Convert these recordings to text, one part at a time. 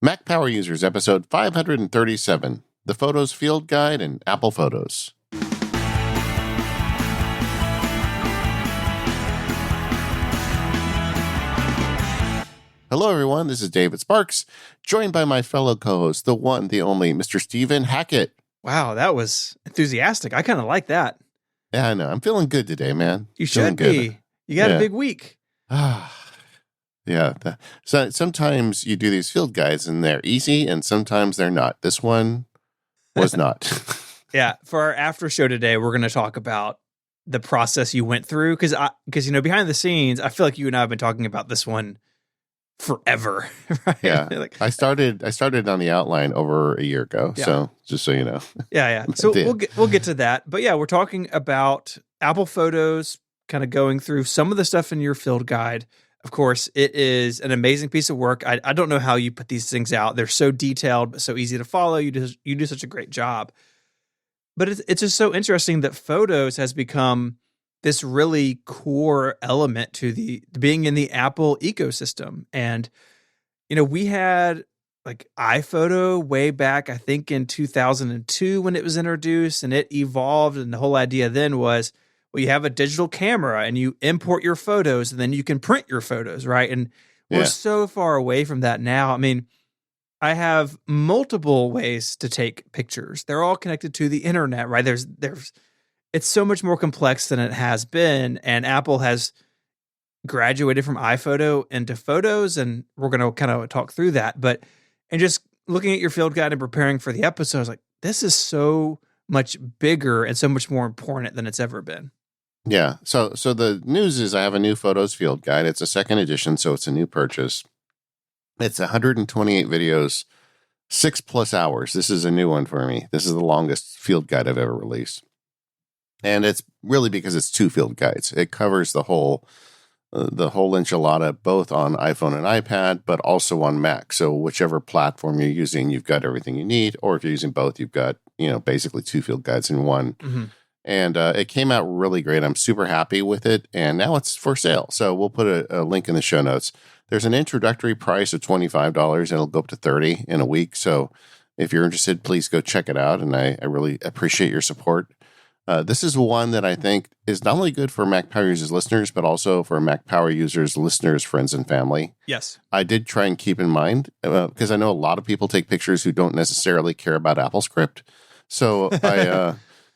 Mac Power Users, episode 537, the Photos Field Guide and Apple Photos. Hello, everyone. This is David Sparks, joined by my fellow co-host, the one, the only, Mr. Stephen Hackett. Wow, that was enthusiastic. I kind of like that. Yeah, I know. I'm feeling good today, man. You should be. You got a big week. Yeah. So sometimes you do these field guides and they're easy and sometimes they're not. This one was not. Yeah. For our after show today, we're going to talk about the process you went through. Because behind the scenes, I feel like you and I have been talking about this one forever. Right? Yeah. I started on the outline over a year ago. Yeah. So just so you know. Yeah. So we'll get to that. But yeah, we're talking about Apple Photos, kind of going through some of the stuff in your field guide. Of course, it is an amazing piece of work. I don't know how you put these things out. They're so detailed, but so easy to follow. You do such a great job. But it's just so interesting that Photos has become this really core element to the being in the Apple ecosystem. And, we had like iPhoto way back, I think in 2002 when it was introduced, and it evolved. And the whole idea then was, well, you have a digital camera and you import your photos and then you can print your photos, right? And we're so far away from that now. I mean, I have multiple ways to take pictures. They're all connected to the internet, right? It's so much more complex than it has been. And Apple has graduated from iPhoto into Photos, and we're going to kind of talk through that. And just looking at your field guide and preparing for the episode, I was like, this is so much bigger and so much more important than it's ever been. Yeah. So the news is I have a new Photos field guide. It's a second edition, so it's a new purchase. It's 128 videos, 6+ hours. This is a new one for me. This is the longest field guide I've ever released. And it's really because it's two field guides. It covers the whole enchilada, both on iPhone and iPad, but also on Mac. So whichever platform you're using, you've got everything you need. Or if you're using both, you've got, basically two field guides in one. Mm-hmm. And it came out really great. I'm super happy with it. And now it's for sale. So we'll put a link in the show notes. There's an introductory price of $25 and it'll go up to $30 in a week. So if you're interested, please go check it out. And I really appreciate your support. This is one that I think is not only good for Mac Power Users listeners, but also for Mac Power Users listeners, friends, and family. Yes. I did try and keep in mind, because I know a lot of people take pictures who don't necessarily care about AppleScript. So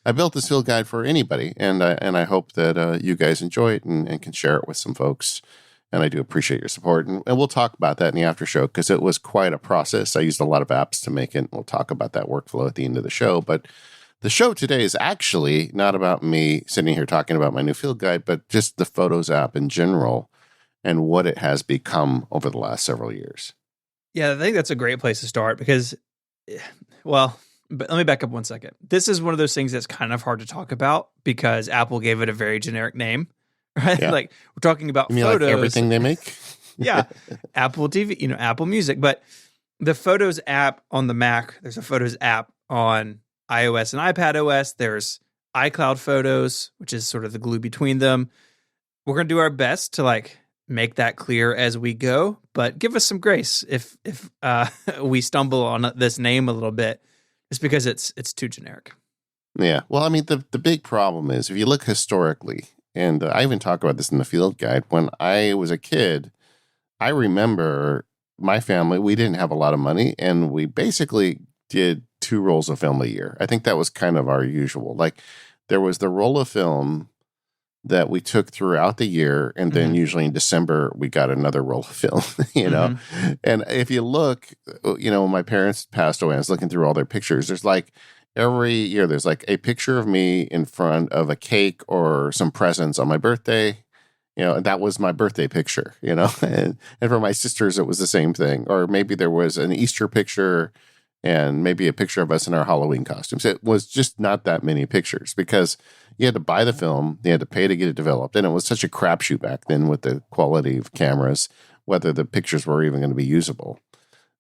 I built this field guide for anybody, and I hope that you guys enjoy it and can share it with some folks. And I do appreciate your support. And we'll talk about that in the after show because it was quite a process. I used a lot of apps to make it. And we'll talk about that workflow at the end of the show. But the show today is actually not about me sitting here talking about my new field guide, but just the Photos app in general and what it has become over the last several years. Yeah, I think that's a great place to start because, but let me back up 1 second. This is one of those things that's kind of hard to talk about because Apple gave it a very generic name, right? Yeah. Like we're talking about Photos. Like everything they make? Yeah. Apple TV, Apple Music. But the Photos app on the Mac, there's a Photos app on iOS and iPad OS. There's iCloud Photos, which is sort of the glue between them. We're going to do our best to make that clear as we go, but give us some grace if we stumble on this name a little bit. It's because it's too generic. Yeah. Well, I mean, the big problem is if you look historically, and I even talk about this in the field guide, when I was a kid, I remember my family, we didn't have a lot of money, and we basically did 2 rolls of film a year. I think that was kind of our usual. Like there was the roll of film that we took throughout the year. And then usually in December, we got another roll of film, And if you look, when my parents passed away, I was looking through all their pictures. There's every year, there's a picture of me in front of a cake or some presents on my birthday. And that was my birthday picture, and for my sisters, it was the same thing. Or maybe there was an Easter picture and maybe a picture of us in our Halloween costumes. It was just not that many pictures because you had to buy the film, you had to pay to get it developed, and it was such a crapshoot back then with the quality of cameras, whether the pictures were even going to be usable.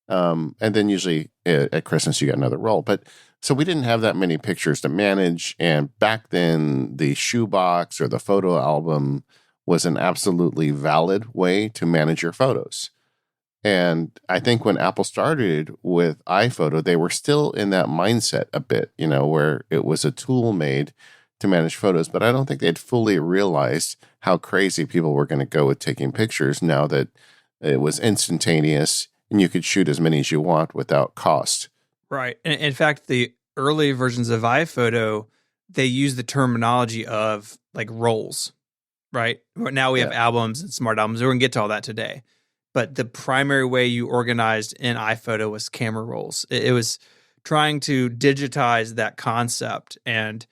And then usually at Christmas you got another roll. But so we didn't have that many pictures to manage, and back then the shoebox or the photo album was an absolutely valid way to manage your photos. And I think when Apple started with iPhoto, they were still in that mindset a bit, where it was a tool made to manage photos. But I don't think they'd fully realized how crazy people were going to go with taking pictures now that it was instantaneous and you could shoot as many as you want without cost. Right. In fact, the early versions of iPhoto, they use the terminology of like rolls, right? Now we have albums and smart albums. We're going to get to all that today. But the primary way you organized in iPhoto was camera rolls. It was trying to digitize that concept. And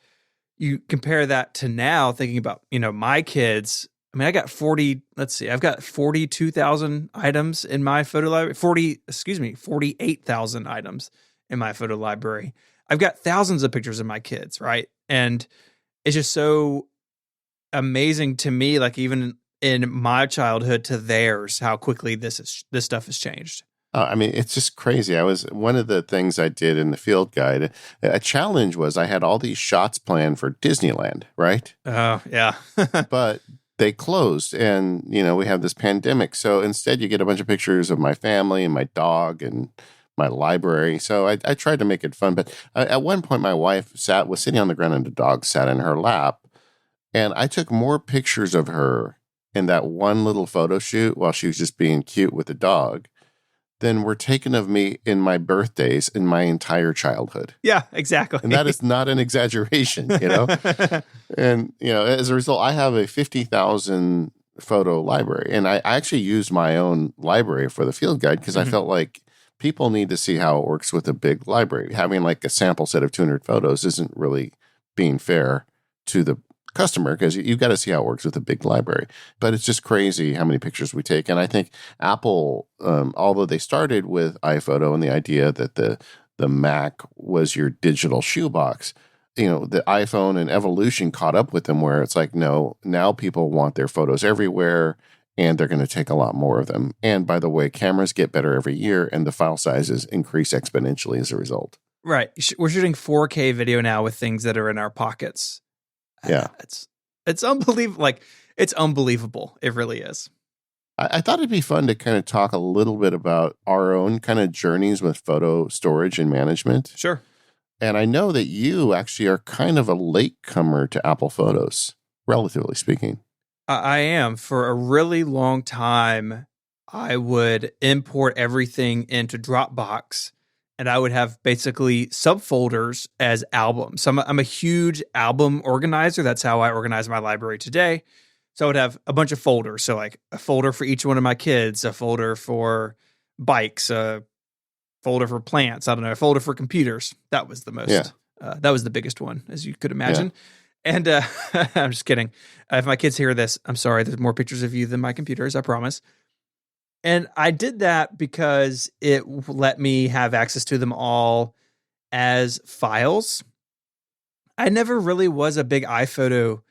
you compare that to now, thinking about, my kids. I mean, I've got 42,000 items in my photo library, 48,000 items in my photo library. I've got thousands of pictures of my kids, right? And it's just so amazing to me, like even in my childhood to theirs, how quickly this stuff has changed. I mean, it's just crazy. One of the things I did in the field guide, a challenge was I had all these shots planned for Disneyland, right? Oh, yeah. But they closed and, we have this pandemic. So instead you get a bunch of pictures of my family and my dog and my library. So I tried to make it fun. But at one point my wife was sitting on the ground and the dog sat in her lap. And I took more pictures of her in that one little photo shoot while she was just being cute with the dog than were taken of me in my birthdays in my entire childhood. Yeah, exactly. And that is not an exaggeration, And, as a result, I have a 50,000 photo library. And I actually used my own library for the field guide because I felt like people need to see how it works with a big library. Having like a sample set of 200 photos isn't really being fair to the customer because you've got to see how it works with a big library. But it's just crazy how many pictures we take. And I think Apple, although they started with iPhoto and the idea that the Mac was your digital shoebox, the iPhone and evolution caught up with them where it's like, no, now people want their photos everywhere and they're going to take a lot more of them. And by the way, cameras get better every year and the file sizes increase exponentially as a result. Right. We're shooting 4K video now with things that are in our pockets. Yeah. It's unbelievable. Like, it's unbelievable. It really is. I thought it'd be fun to kind of talk a little bit about our own kind of journeys with photo storage and management. Sure. And I know that you actually are kind of a latecomer to Apple Photos, relatively speaking. I am. For a really long time, I would import everything into Dropbox. And I would have basically subfolders as albums. I'm a huge album organizer. That's how I organize my library today. So I would have a bunch of folders. So like a folder for each one of my kids, a folder for bikes, a folder for plants. I don't know, a folder for computers. That was the most. That was the biggest one, as you could imagine. Yeah. And I'm just kidding. If my kids hear this, I'm sorry. There's more pictures of you than my computers. I promise. And I did that because it let me have access to them all as files. I never really was a big iPhoto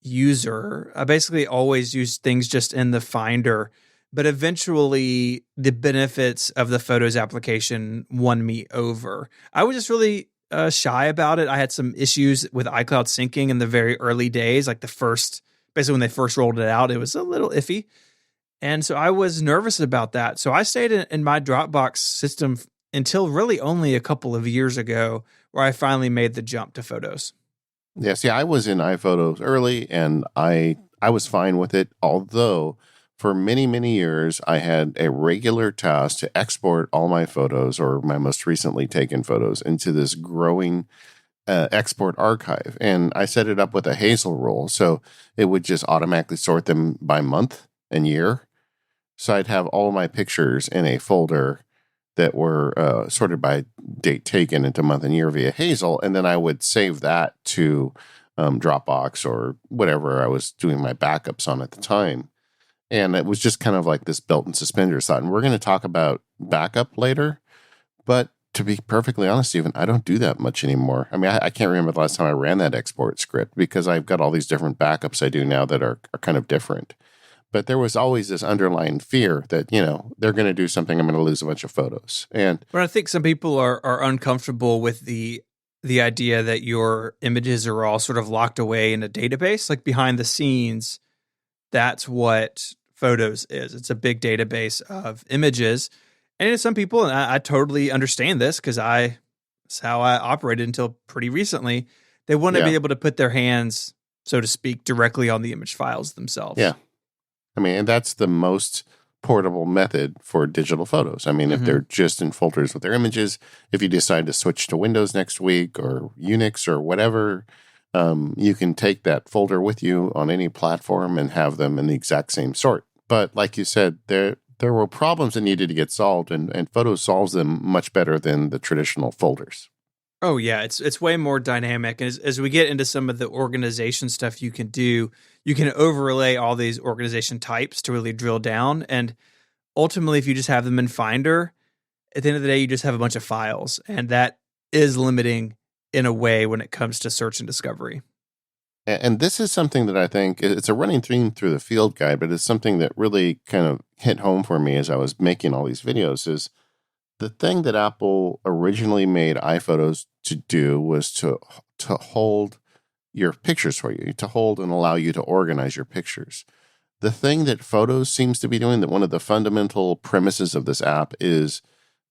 user. I basically always used things just in the Finder. But eventually, the benefits of the Photos application won me over. I was just really shy about it. I had some issues with iCloud syncing in the very early days, like basically when they first rolled it out, it was a little iffy. And so I was nervous about that. So I stayed in my Dropbox system until really only a couple of years ago, where I finally made the jump to Photos. Yeah, see, I was in iPhotos early, and I was fine with it, although for many, many years, I had a regular task to export all my photos or my most recently taken photos into this growing export archive. And I set it up with a Hazel rule, so it would just automatically sort them by month and year. So I'd have all my pictures in a folder that were sorted by date taken into month and year via Hazel, and then I would save that to Dropbox or whatever I was doing my backups on at the time. And it was just kind of like this belt and suspenders thought. And we're going to talk about backup later, but to be perfectly honest, Stephen, I don't do that much anymore. I mean, I can't remember the last time I ran that export script because I've got all these different backups I do now that are kind of different. But there was always this underlying fear that, they're going to do something, I'm going to lose a bunch of photos. And but I think some people are uncomfortable with the idea that your images are all sort of locked away in a database, like behind the scenes. That's what Photos is. It's a big database of images. And some people, and I totally understand this because it's how I operated until pretty recently, they want to be able to put their hands, so to speak, directly on the image files themselves. Yeah. I mean, and that's the most portable method for digital photos. I mean, if they're just in folders with their images, if you decide to switch to Windows next week or Unix or whatever, you can take that folder with you on any platform and have them in the exact same sort. But like you said, there were problems that needed to get solved, and Photos solves them much better than the traditional folders. Oh yeah, it's way more dynamic. As we get into some of the organization stuff you can do, you can overlay all these organization types to really drill down. And ultimately, if you just have them in Finder, at the end of the day, you just have a bunch of files, and that is limiting in a way when it comes to search and discovery. And this is something that I think it's a running theme through the field guide, but it's something that really kind of hit home for me as I was making all these videos is the thing that Apple originally made iPhotos to do was to hold your pictures for you, to hold and allow you to organize your pictures. The thing that Photos seems to be doing, that one of the fundamental premises of this app is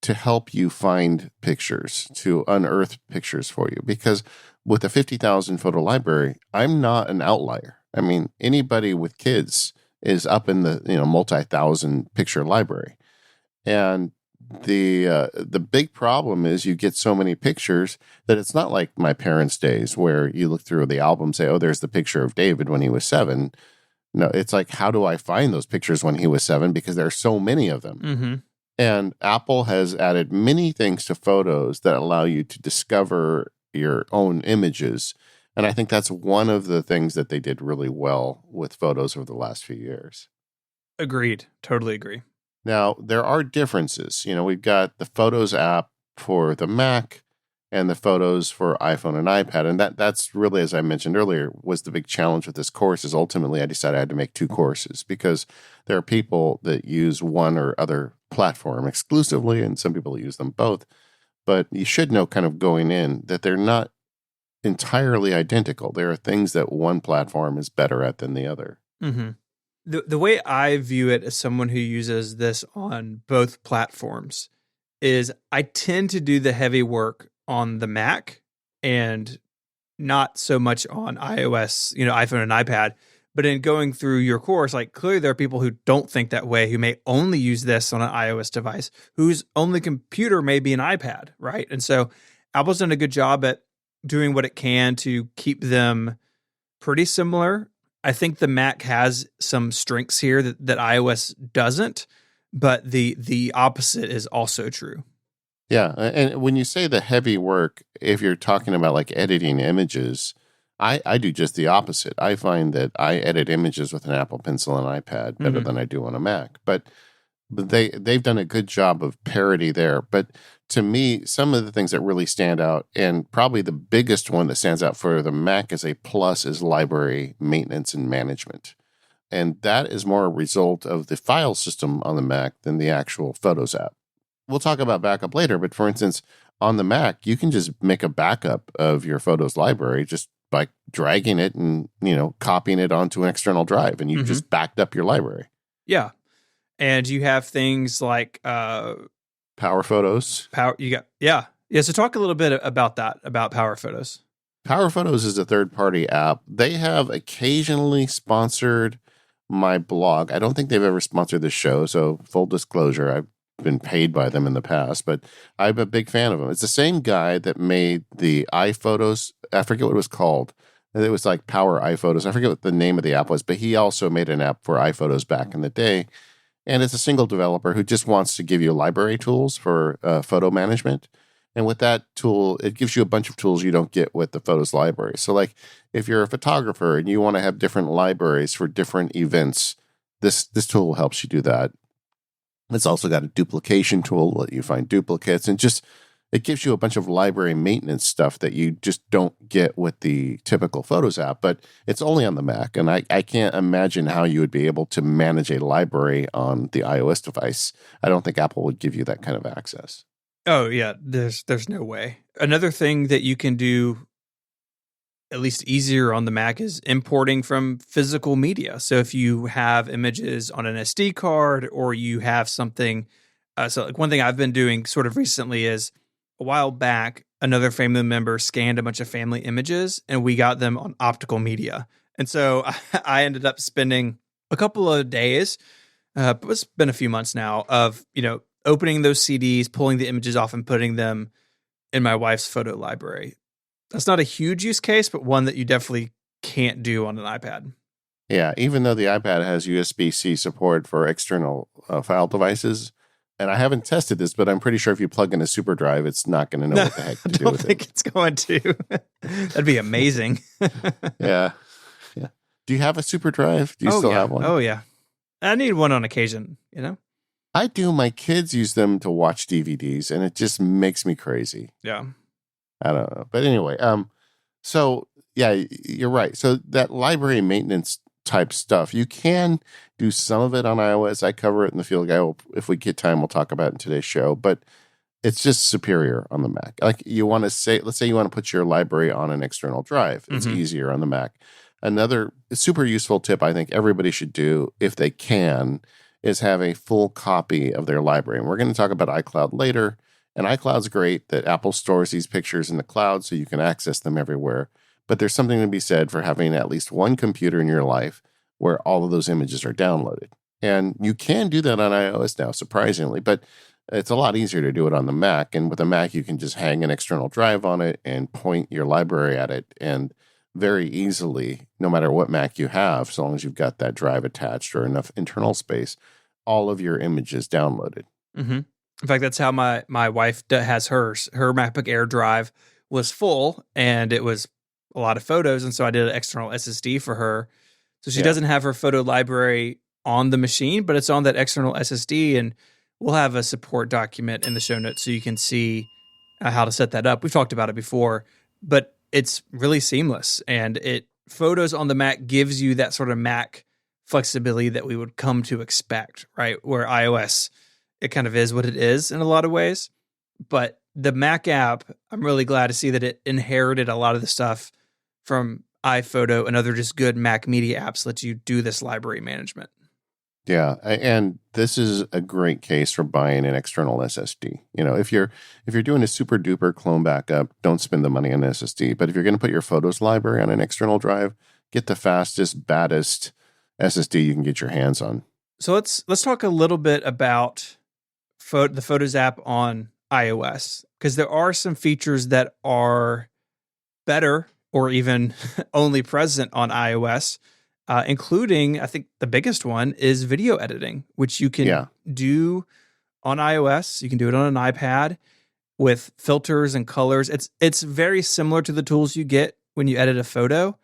to help you find pictures, to unearth pictures for you. Because with a 50,000 photo library, I'm not an outlier. I mean, anybody with kids is up in the multi-thousand picture library. And the big problem is you get so many pictures that it's not like my parents' days where you look through the album and say, oh, there's the picture of David when he was 7. No, it's like, how do I find those pictures when he was 7? Because there are so many of them. Mm-hmm. And Apple has added many things to Photos that allow you to discover your own images. And I think that's one of the things that they did really well with Photos over the last few years. Agreed. Totally agree. Now, there are differences. We've got the Photos app for the Mac and the Photos for iPhone and iPad. And that's really, as I mentioned earlier, was the big challenge with this course is ultimately I decided I had to make 2 courses because there are people that use one or other platform exclusively, and some people use them both. But you should know kind of going in that they're not entirely identical. There are things that one platform is better at than the other. Mm-hmm. The way I view it as someone who uses this on both platforms is I tend to do the heavy work on the Mac and not so much on iOS, iPhone and iPad. But in going through your course, like clearly there are people who don't think that way, who may only use this on an iOS device, whose only computer may be an iPad, right? And so Apple's done a good job at doing what it can to keep them pretty similar. I think the Mac has some strengths here that iOS doesn't, but the opposite is also true. Yeah, and when you say the heavy work, if you're talking about like editing images, I do just the opposite. I find that I edit images with an Apple Pencil and iPad better than I do on a Mac. But they've done a good job of parity there. But to me, some of the things that really stand out, and probably the biggest one that stands out for the Mac as a plus, is library maintenance and management. And that is more a result of the file system on the Mac than the actual Photos app. We'll talk about backup later, but for instance, on the Mac, you can just make a backup of your Photos library just by dragging it and, copying it onto an external drive, and you've just backed up your library. Yeah. And you have things like Power Photos. So talk a little bit about that, about Power Photos. Power Photos is a third-party app. They have occasionally sponsored my blog. I don't think they've ever sponsored the show, so full disclosure, I've been paid by them in the past, but I'm a big fan of them. It's the same guy that made the iPhotos. I forget what it was called. It was like Power iPhotos. I forget what the name of the app was, but he also made an app for iPhotos back in the day. And it's a single developer who just wants to give you library tools for photo management. And with that tool, it gives you a bunch of tools you don't get with the Photos library. So like if you're a photographer and you want to have different libraries for different events, this tool helps you do that. It's also got a duplication tool that you find duplicates, and just it gives you a bunch of library maintenance stuff that you just don't get with the typical Photos app, but it's only on the Mac. And I can't imagine how you would be able to manage a library on the iOS device. I don't think Apple would give you that kind of access. Oh yeah, there's no way. Another thing that you can do at least easier on the Mac is importing from physical media. So if you have images on an SD card or you have something, so like one thing I've been doing sort of recently is a while back, another family member scanned a bunch of family images and we got them on optical media. And so I ended up spending a couple of days, it's been a few months now, of, opening those CDs, pulling the images off and putting them in my wife's photo library. That's not a huge use case, but one that you definitely can't do on an iPad. Yeah, even though the iPad has USB-C support for external file devices, and I haven't tested this, but I'm pretty sure if you plug in a super drive, it's not going to know what the heck to do with it. I don't think it's going to. That'd be amazing. Yeah. Do you have a super drive? Do you still have one? Oh, yeah. I need one on occasion, I do. My kids use them to watch DVDs, and it just makes me crazy. Yeah. I don't know. But anyway, so yeah, you're right. So that library maintenance type stuff, you can do some of it on iOS. I cover it in the field guide. If we get time, we'll talk about it in today's show, but it's just superior on the Mac. Like let's say you want to put your library on an external drive. It's easier on the Mac. Another super useful tip I think everybody should do if they can is have a full copy of their library. And we're going to talk about iCloud later. And iCloud's great that Apple stores these pictures in the cloud so you can access them everywhere. But there's something to be said for having at least one computer in your life where all of those images are downloaded. And you can do that on iOS now, surprisingly, but it's a lot easier to do it on the Mac. And with a Mac, you can just hang an external drive on it and point your library at it. And very easily, no matter what Mac you have, so long as you've got that drive attached or enough internal space, all of your images downloaded. Mm-hmm. In fact, that's how my wife has hers. Her MacBook Air drive was full, and it was a lot of photos, and so I did an external SSD for her. So she doesn't have her photo library on the machine, but it's on that external SSD, and we'll have a support document in the show notes so you can see how to set that up. We've talked about it before, but it's really seamless, and Photos on the Mac gives you that sort of Mac flexibility that we would come to expect, right? Where iOS, it kind of is what it is in a lot of ways. But the Mac app, I'm really glad to see that it inherited a lot of the stuff from iPhoto and other just good Mac media apps let you do this library management. Yeah, and this is a great case for buying an external SSD. If you're doing a super duper clone backup, don't spend the money on SSD. But if you're going to put your photos library on an external drive, get the fastest, baddest SSD you can get your hands on. So let's talk a little bit about the Photos app on iOS, because there are some features that are better or even only present on iOS. Including, I think the biggest one is video editing, which you can do on iOS. You can do it on an iPad with filters and colors. It's very similar to the tools you get when you edit a photo.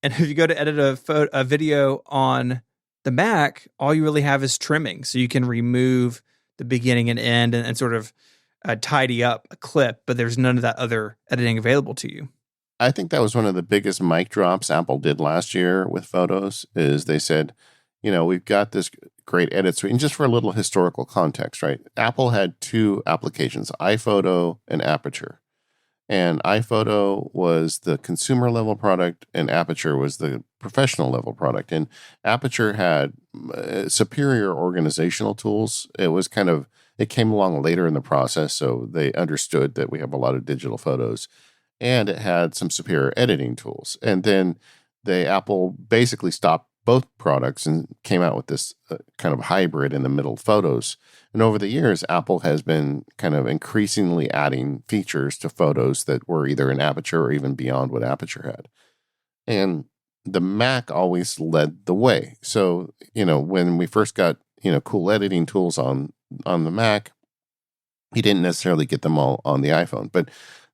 And if you go to edit a video on the Mac, all you really have is trimming. So you can remove the beginning and end and sort of tidy up a clip, but there's none of that other editing available to you. I think that was one of the biggest mic drops Apple did last year with Photos is they said, we've got this great edit suite. And just for a little historical context, right? Apple had two applications, iPhoto and Aperture. And iPhoto was the consumer level product and Aperture was the professional level product. And Aperture had superior organizational tools. It came along later in the process, so they understood that we have a lot of digital photos. And it had some superior editing tools. And then Apple basically stopped both products and came out with this kind of hybrid in the middle Photos. And over the years, Apple has been kind of increasingly adding features to Photos that were either in Aperture or even beyond what Aperture had. And the Mac always led the way. So, when we first got, cool editing tools on the Mac, you didn't necessarily get them all on the iPhone. But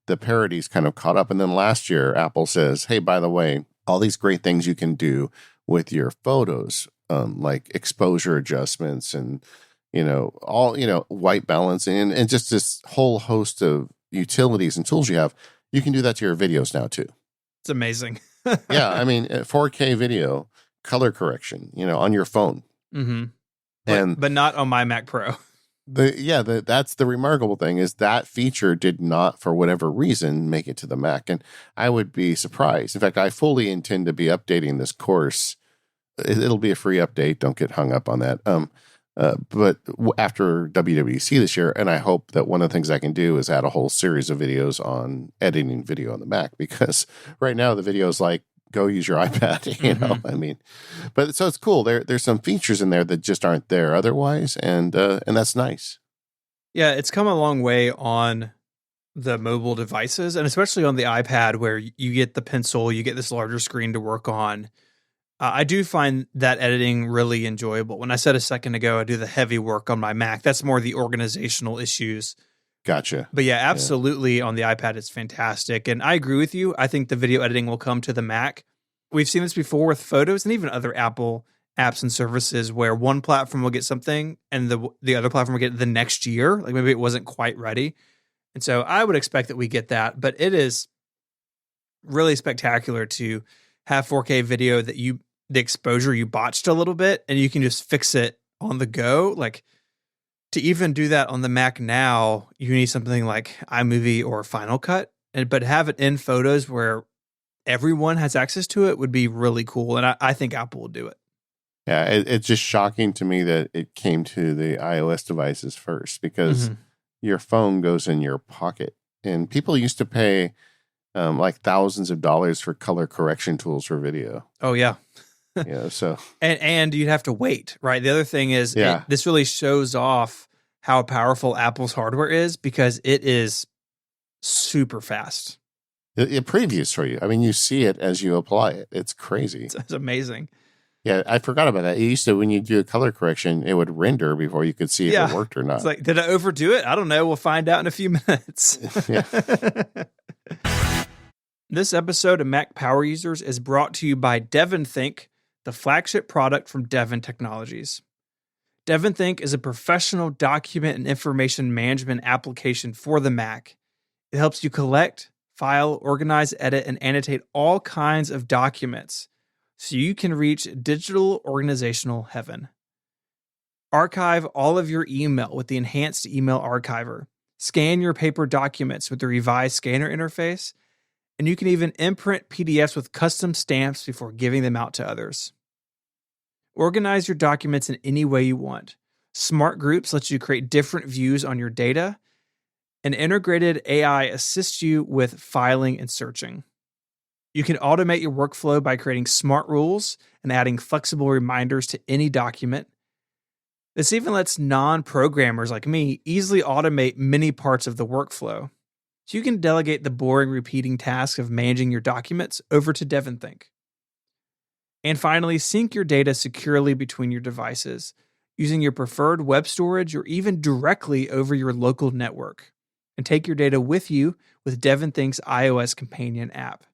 the parodies kind of caught up. And then last year, Apple says, hey, by the way, all these great things you can do with your photos, like exposure adjustments and, white balancing and just this whole host of utilities and tools you can do that to your videos now too. It's amazing. Yeah. I mean, 4K video, color correction, on your phone. Mm-hmm. But not on my Mac Pro. That's the remarkable thing is that feature did not, for whatever reason, make it to the Mac. And I would be surprised. In fact, I fully intend to be updating this course. It'll be a free update. Don't get hung up on that. But after WWDC this year, and I hope that one of the things I can do is add a whole series of videos on editing video on the Mac, because right now the video is like, go use your iPad, you know. I mean, but so it's cool. There's some features in there that just aren't there otherwise, and that's nice. Yeah, it's come a long way on the mobile devices, and especially on the iPad, where you get the pencil, you get this larger screen to work on. I do find that editing really enjoyable. When I said a second ago, I do the heavy work on my Mac. That's more the organizational issues. Gotcha. But yeah, absolutely. On the iPad, it's fantastic. And I agree with you. I think the video editing will come to the Mac. We've seen this before with Photos and even other Apple apps and services where one platform will get something and the other platform will get it the next year. Like maybe it wasn't quite ready. And so I would expect that we get that. But it is really spectacular to have 4K video that the exposure you botched a little bit and you can just fix it on the go. Like, to even do that on the Mac now, you need something like iMovie or Final Cut, but have it in Photos where everyone has access to it would be really cool. And I think Apple will do it. Yeah, it's just shocking to me that it came to the iOS devices first, because your phone goes in your pocket. And people used to pay like thousands of dollars for color correction tools for video. Oh, yeah. So and you'd have to wait, right? The other thing is this really shows off how powerful Apple's hardware is, because it is super fast. It previews for you. I mean, you see it as you apply it. It's crazy. It's amazing. Yeah, I forgot about that. It used to, when you do a color correction, it would render before you could see if it worked or not. It's like, did I overdo it? I don't know. We'll find out in a few minutes. This episode of Mac Power Users is brought to you by DevonThink, the flagship product from Devon Technologies. DevonThink is a professional document and information management application for the Mac. It helps you collect, file, organize, edit, and annotate all kinds of documents so you can reach digital organizational heaven. Archive all of your email with the enhanced email archiver. Scan your paper documents with the revised scanner interface, and you can even imprint PDFs with custom stamps before giving them out to others. Organize your documents in any way you want. Smart Groups lets you create different views on your data, and integrated AI assists you with filing and searching. You can automate your workflow by creating smart rules and adding flexible reminders to any document. This even lets non-programmers like me easily automate many parts of the workflow. So you can delegate the boring, repeating task of managing your documents over to DevonThink. And finally, sync your data securely between your devices using your preferred web storage or even directly over your local network. And take your data with you with DevonThink's iOS companion app.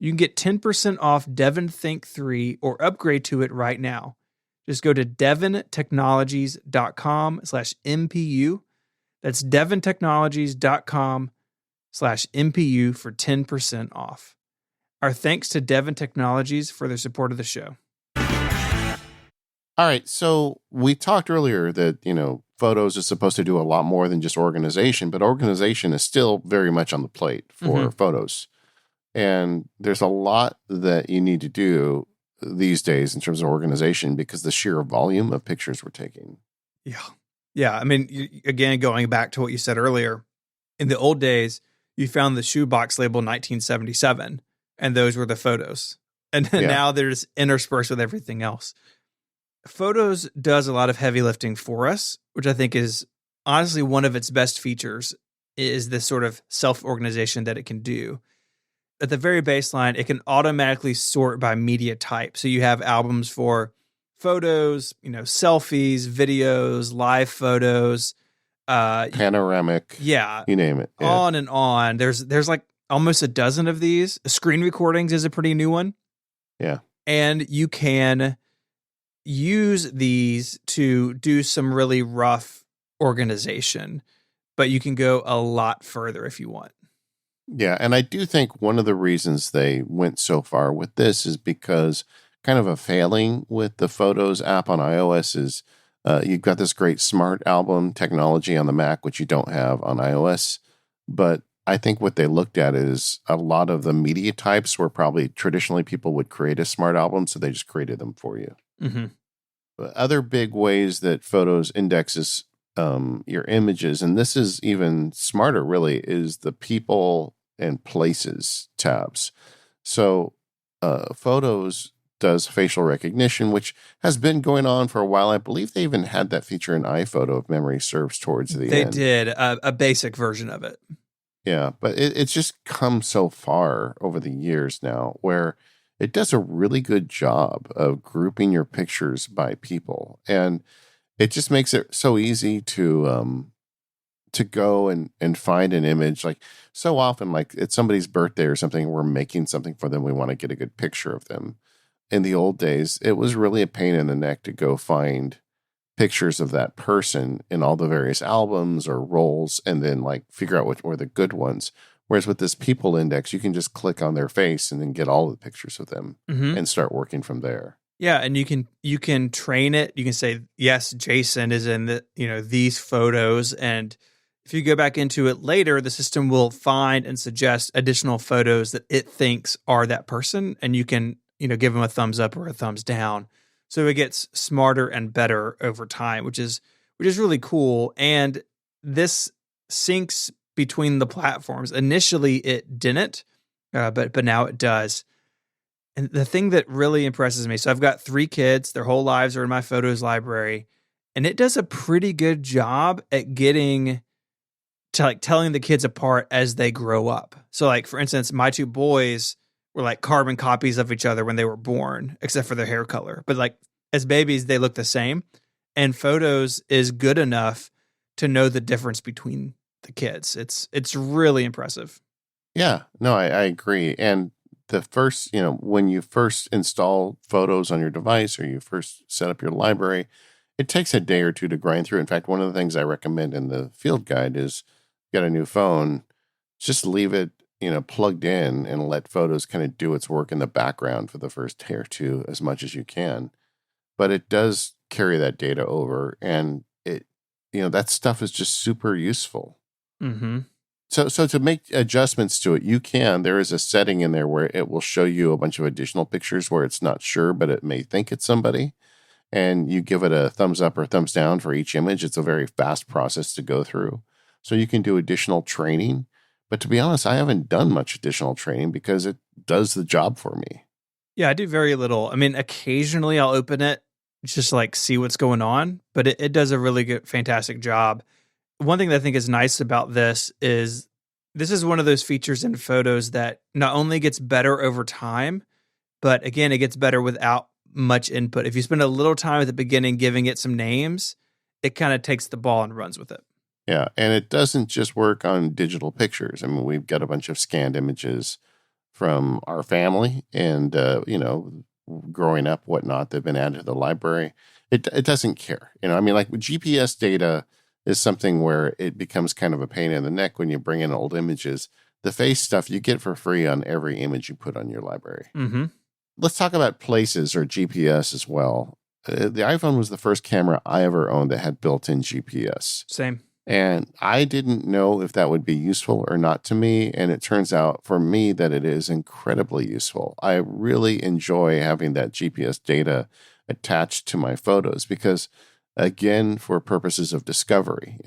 You can get 10% off DevonThink 3 or upgrade to it right now. Just go to devontechnologies.com/MPU. That's devontechnologies.com/MPU for 10% off. Our thanks to Devon Technologies for their support of the show. All right. So we talked earlier that, Photos is supposed to do a lot more than just organization, but organization is still very much on the plate for Photos. And there's a lot that you need to do these days in terms of organization because the sheer volume of pictures we're taking. Yeah. Yeah. I mean, again, going back to what you said earlier, in the old days, you found the shoebox labeled 1977, and those were the photos. And now they're just interspersed with everything else. Photos does a lot of heavy lifting for us, which I think is honestly one of its best features, is this sort of self-organization that it can do. At the very baseline, it can automatically sort by media type. So you have albums for photos, selfies, videos, live photos, panoramic, you name it. On and on. There's like almost a dozen of these. Screen recordings is a pretty new one. Yeah. And you can use these to do some really rough organization, but you can go a lot further if you want. Yeah, and I do think one of the reasons they went so far with this is because kind of a failing with the Photos app on iOS is You've got this great smart album technology on the Mac, which you don't have on iOS. But I think what they looked at is a lot of the media types where probably traditionally people would create a smart album, so they just created them for you. Mm-hmm. But other big ways that Photos indexes your images, and this is even smarter, really, is the people and places tabs. So Photos does facial recognition, which has been going on for a while. I believe they even had that feature in iPhoto, if memory serves, towards the end. They did a basic version of it. Yeah, but it's just come so far over the years now where it does a really good job of grouping your pictures by people. And it just makes it so easy to go and find an image. Like so often, like it's somebody's birthday or something, we're making something for them. We want to get a good picture of them. In the old days, it was really a pain in the neck to go find pictures of that person in all the various albums or rolls and then like figure out what were the good ones. Whereas with this people index, you can just click on their face and then get all the pictures of them and start working from there. Yeah, and you can train it. You can say, yes, Jason is in these photos, and if you go back into it later, the system will find and suggest additional photos that it thinks are that person, and you can give them a thumbs up or a thumbs down. So it gets smarter and better over time, which is really cool. And this syncs between the platforms. Initially, it didn't, but now it does. And the thing that really impresses me, so I've got 3 kids, their whole lives are in my photos library, and it does a pretty good job at getting to like telling the kids apart as they grow up. So like, for instance, my 2 boys were like carbon copies of each other when they were born, except for their hair color. But like as babies, they look the same. And Photos is good enough to know the difference between the kids. It's really impressive. Yeah, no, I agree. And the first, when you first install Photos on your device or you first set up your library, it takes a day or two to grind through. In fact, one of the things I recommend in the field guide is get a new phone, just leave it, plugged in and let Photos kind of do its work in the background for the first day or two as much as you can. But it does carry that data over, and it, that stuff is just super useful. Mm-hmm. So to make adjustments to it, there is a setting in there where it will show you a bunch of additional pictures where it's not sure, but it may think it's somebody. And you give it a thumbs up or thumbs down for each image. It's a very fast process to go through. So you can do additional training. But to be honest, I haven't done much additional training because it does the job for me. Yeah, I do very little. I mean, occasionally I'll open it just like see what's going on, but it does a really good, fantastic job. One thing that I think is nice about this is one of those features in Photos that not only gets better over time, but again, it gets better without much input. If you spend a little time at the beginning giving it some names, it kind of takes the ball and runs with it. Yeah, and it doesn't just work on digital pictures. I mean, we've got a bunch of scanned images from our family and, growing up, whatnot, they've been added to the library. It doesn't care. Like with GPS data is something where it becomes kind of a pain in the neck when you bring in old images. The face stuff you get for free on every image you put on your library. Mm-hmm. Let's talk about places or GPS as well. The iPhone was the first camera I ever owned that had built-in GPS. Same. And I didn't know if that would be useful or not to me. And it turns out for me that it is incredibly useful. I really enjoy having that GPS data attached to my photos because, again, for purposes of discovery,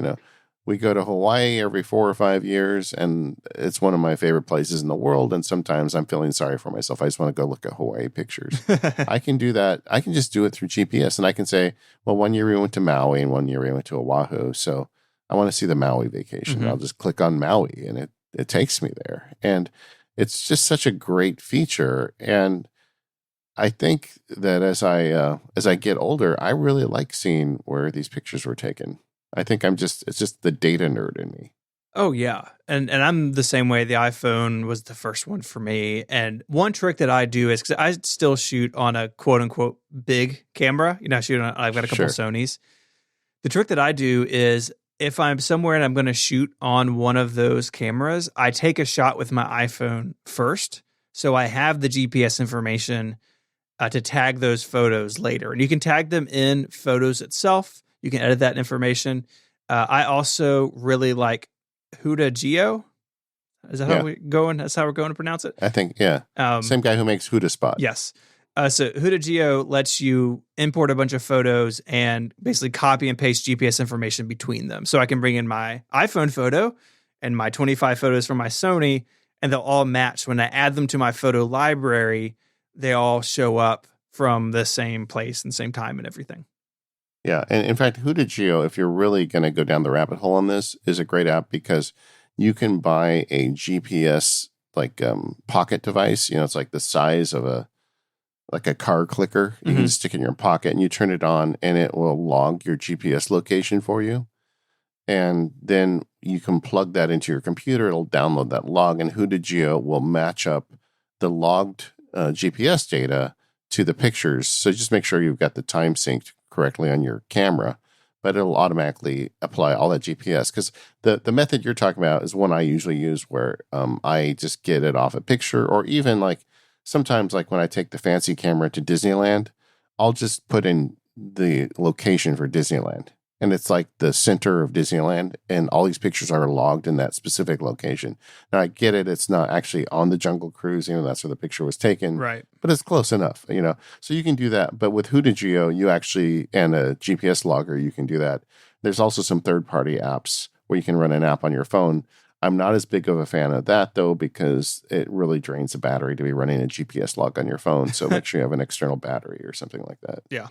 we go to Hawaii every 4 or 5 years, and it's one of my favorite places in the world. And sometimes I'm feeling sorry for myself. I just want to go look at Hawaii pictures. I can do that. I can just do it through GPS. And I can say, well, 1 year we went to Maui and 1 year we went to Oahu. So I want to see the Maui vacation. Mm-hmm. I'll just click on Maui and it takes me there. And it's just such a great feature. And I think that as I get older, I really like seeing where these pictures were taken. I think it's just the data nerd in me. Oh yeah. And I'm the same way. The iPhone was the first one for me. And one trick that I do is, because I still shoot on a quote unquote big camera, I've got a couple Sonys. The trick that I do is if I'm somewhere and I'm going to shoot on one of those cameras, I take a shot with my iPhone first. So I have the GPS information to tag those photos later. And you can tag them in Photos itself. You can edit that information. I also really like Huda Geo. Is that how we're going? That's how we're going to pronounce it? I think, yeah. Same guy who makes Huda Spot. Yes. So Huda Geo lets you import a bunch of photos and basically copy and paste GPS information between them. So I can bring in my iPhone photo and my 25 photos from my Sony, and they'll all match. When I add them to my photo library, they all show up from the same place and same time and everything. Yeah. And in fact, Huda Geo, if you're really going to go down the rabbit hole on this, is a great app because you can buy a GPS pocket device. It's like the size of a car clicker. You can stick it in your pocket and you turn it on and it will log your GPS location for you. And then you can plug that into your computer. It'll download that log, and Huda Geo will match up the logged GPS data to the pictures. So just make sure you've got the time synced correctly on your camera, but it'll automatically apply all that GPS. Because the method you're talking about is one I usually use where I just get it off a picture, or even sometimes when I take the fancy camera to Disneyland, I'll just put in the location for Disneyland. And it's like the center of Disneyland, and all these pictures are logged in that specific location. Now, I get it. It's not actually on the Jungle Cruise. That's where the picture was taken. Right. But it's close enough, So you can do that. But with Huda Geo, and a GPS logger, you can do that. There's also some third-party apps where you can run an app on your phone. I'm not as big of a fan of that, though, because it really drains the battery to be running a GPS log on your phone. So make sure you have an external battery or something like that. Yeah.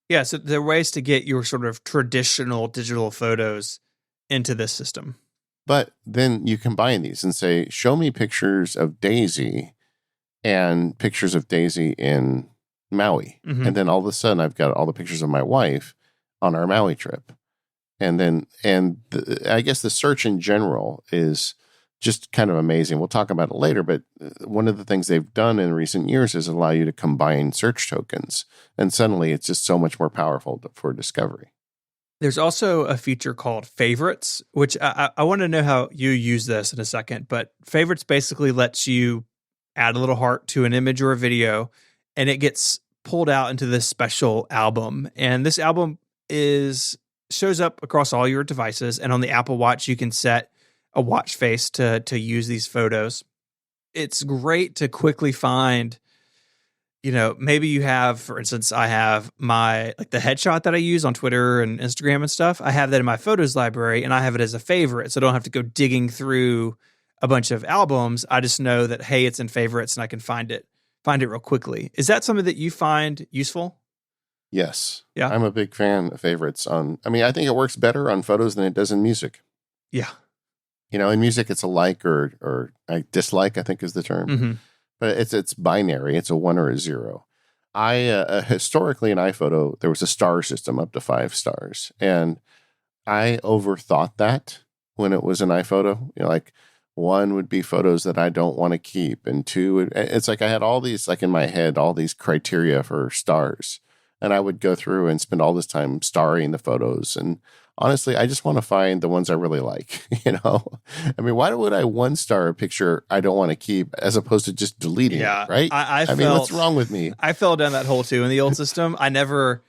Yeah, so there are ways to get your sort of traditional digital photos into this system. But then you combine these and say, show me pictures of Daisy and pictures of Daisy in Maui. Mm-hmm. And then all of a sudden I've got all the pictures of my wife on our Maui trip. And I guess the search in general is just kind of amazing. We'll talk about it later, but one of the things they've done in recent years is allow you to combine search tokens. And suddenly it's just so much more powerful for discovery. There's also a feature called Favorites, which I want to know how you use this in a second, but Favorites basically lets you add a little heart to an image or a video, and it gets pulled out into this special album. And this album shows up across all your devices, and on the Apple Watch, you can set a watch face to use these photos. It's great to quickly find, maybe you have, for instance, I have my, the headshot that I use on Twitter and Instagram and stuff. I have that in my photos library and I have it as a favorite. So I don't have to go digging through a bunch of albums. I just know that, hey, it's in favorites and I can find it real quickly. Is that something that you find useful? Yes. Yeah. I'm a big fan of favorites I think it works better on photos than it does in music. Yeah. In music, it's a like or I dislike, I think is the term. Mm-hmm. But it's binary. It's a 1 or a 0. I historically in iPhoto, there was a star system up to 5 stars. And I overthought that when it was an iPhoto. 1 would be photos that I don't want to keep. And 2, it's I had all these, in my head, all these criteria for stars. And I would go through and spend all this time starring the photos. And honestly, I just want to find the ones I really like, why would I 1-star a picture I don't want to keep as opposed to just deleting it, right? I what's wrong with me? I fell down that hole too in the old system. I never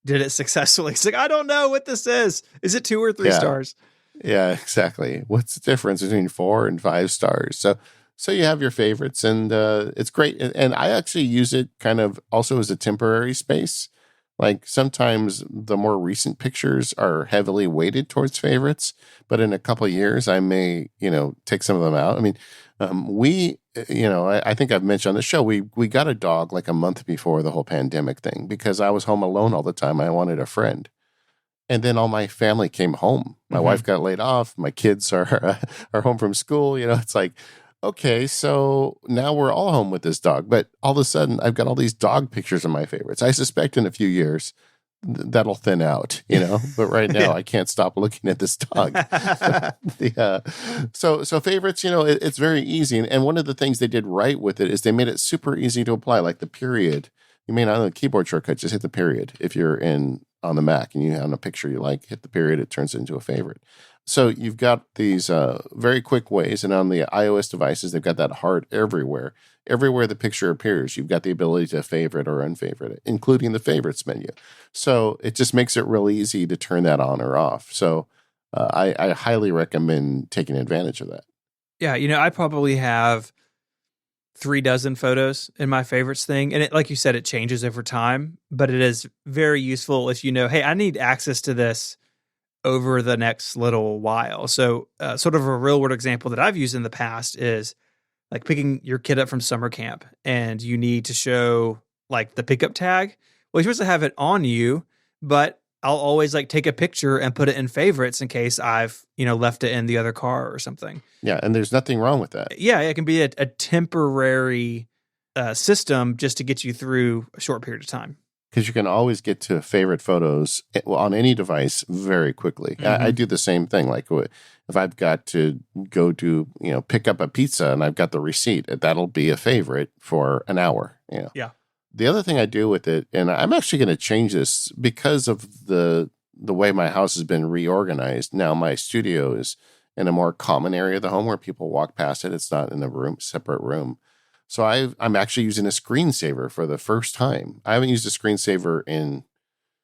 did it successfully. It's I don't know what this is. Is it 2 or 3 stars? Yeah, exactly. What's the difference between 4 and 5 stars? So you have your favorites, and it's great. And I actually use it kind of also as a temporary space. Sometimes the more recent pictures are heavily weighted towards favorites, but in a couple of years, I may, take some of them out. I think I've mentioned on the show, we got a dog a month before the whole pandemic thing because I was home alone all the time. I wanted a friend. And then all my family came home. My wife got laid off. My kids are home from school. It's okay, so now we're all home with this dog. But all of a sudden, I've got all these dog pictures of my favorites. I suspect in a few years, that'll thin out, But right now, I can't stop looking at this dog. So favorites, it's very easy. And one of the things they did right with it is they made it super easy to apply, like the period. You may not know the keyboard shortcut, just hit the period. If you're on the Mac and you have a picture you like, hit the period, it turns it into a favorite. So you've got these very quick ways, and on the iOS devices, they've got that heart everywhere. everywhere the picture appears, you've got the ability to favorite or unfavorite it, including the favorites menu. So it just makes it real easy to turn that on or off. So I highly recommend taking advantage of that. Yeah, I probably have 36 photos in my favorites thing. And it, like you said, it changes over time, but it is very useful if hey, I need access to this over the next little while. So sort of a real world example that I've used in the past is like picking your kid up from summer camp and you need to show like the pickup tag. Well, you're supposed to have it on you, but I'll always like take a picture and put it in favorites in case I've, left it in the other car or something. Yeah. And there's nothing wrong with that. Yeah. It can be a temporary system just to get you through a short period of time. Because you can always get to favorite photos on any device very quickly. Mm-hmm. I do the same thing. Like if I've got to go to, pick up a pizza and I've got the receipt, that'll be a favorite for an hour. Yeah. The other thing I do with it, and I'm actually going to change this because of the way my house has been reorganized. Now my studio is in a more common area of the home where people walk past it. It's not in a separate room. So I'm actually using a screensaver for the first time. I haven't used a screensaver in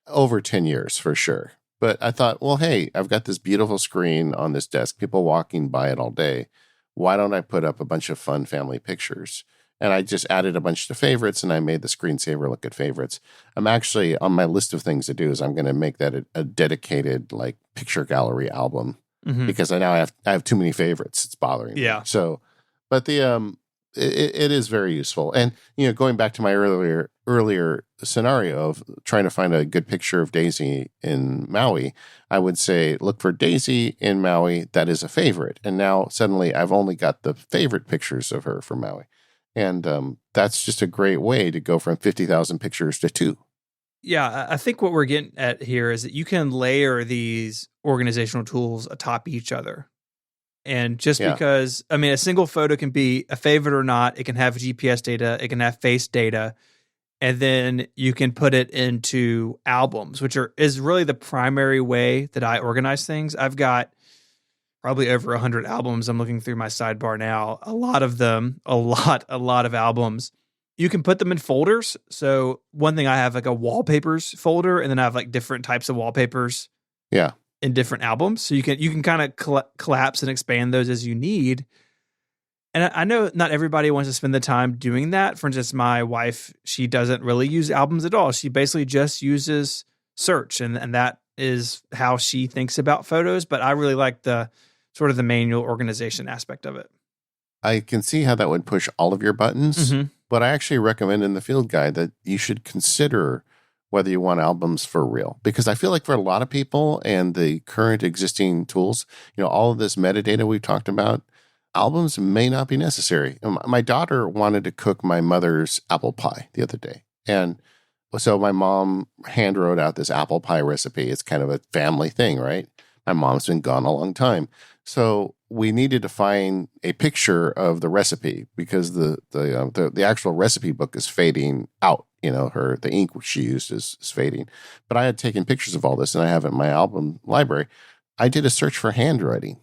over 10 years for sure. But I thought, well, hey, I've got this beautiful screen on this desk, people walking by it all day. Why don't I put up a bunch of fun family pictures? And I just added a bunch to favorites and I made the screensaver look at favorites. I'm actually on my list of things to do is I'm going to make that a dedicated like picture gallery album because I now have too many favorites. It's bothering me. Yeah. So, but it is very useful. And, going back to my earlier scenario of trying to find a good picture of Daisy in Maui, I would say, look for Daisy in Maui. That is a favorite. And now suddenly I've only got the favorite pictures of her from Maui. And that's just a great way to go from 50,000 pictures to 2. Yeah, I think what we're getting at here is that you can layer these organizational tools atop each other. And just because, a single photo can be a favorite or not, it can have GPS data, it can have face data, and then you can put it into albums, which is really the primary way that I organize things. I've got probably over 100 albums. I'm looking through my sidebar now. A lot of them, a lot of albums. You can put them in folders. So one thing I have like a wallpapers folder, and then I have like different types of wallpapers. Yeah. In different albums. So you can kind of collapse and expand those as you need. And I know not everybody wants to spend the time doing that. For instance, my wife, she doesn't really use albums at all. She basically just uses search, and that is how she thinks about photos. But I really like the sort of the manual organization aspect of it. I can see how that would push all of your buttons, but I actually recommend in the field guide that you should consider whether you want albums for real. Because I feel like for a lot of people and the current existing tools, all of this metadata we've talked about, albums may not be necessary. My daughter wanted to cook my mother's apple pie the other day. And so my mom hand wrote out this apple pie recipe. It's kind of a family thing, right? My mom's been gone a long time. So we needed to find a picture of the recipe because the actual recipe book is fading out. The ink she used is fading. But I had taken pictures of all this and I have it in my album library. I did a search for handwriting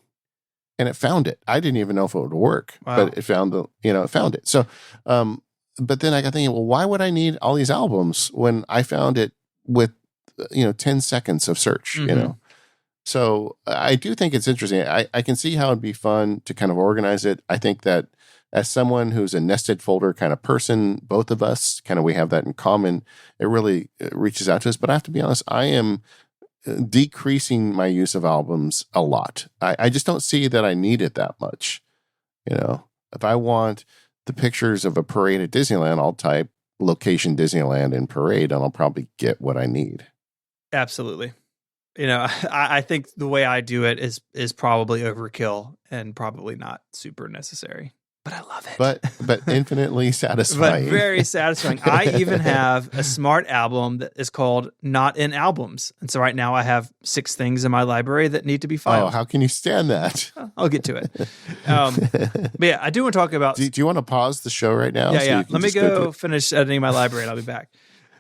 and it found it. I didn't even know if it would work, but it found it found it. So, but then I got thinking, well, why would I need all these albums when I found it with, 10 seconds of search, So I do think it's interesting. I can see how it'd be fun to kind of organize it. I think that as someone who's a nested folder kind of person, both of us we have that in common. It really reaches out to us. But I have to be honest, I am decreasing my use of albums a lot. I just don't see that I need it that much. If I want the pictures of a parade at Disneyland, I'll type location Disneyland and parade, and I'll probably get what I need. Absolutely. I think the way I do it is probably overkill and probably not super necessary. But I love it. But infinitely satisfying. But very satisfying. I even have a smart album that is called Not in Albums. And so right now I have 6 things in my library that need to be filed. Oh, how can you stand that? I'll get to it. But yeah, I do want to talk about... Do you want to pause the show right now? Yeah. Let me go finish editing my library and I'll be back.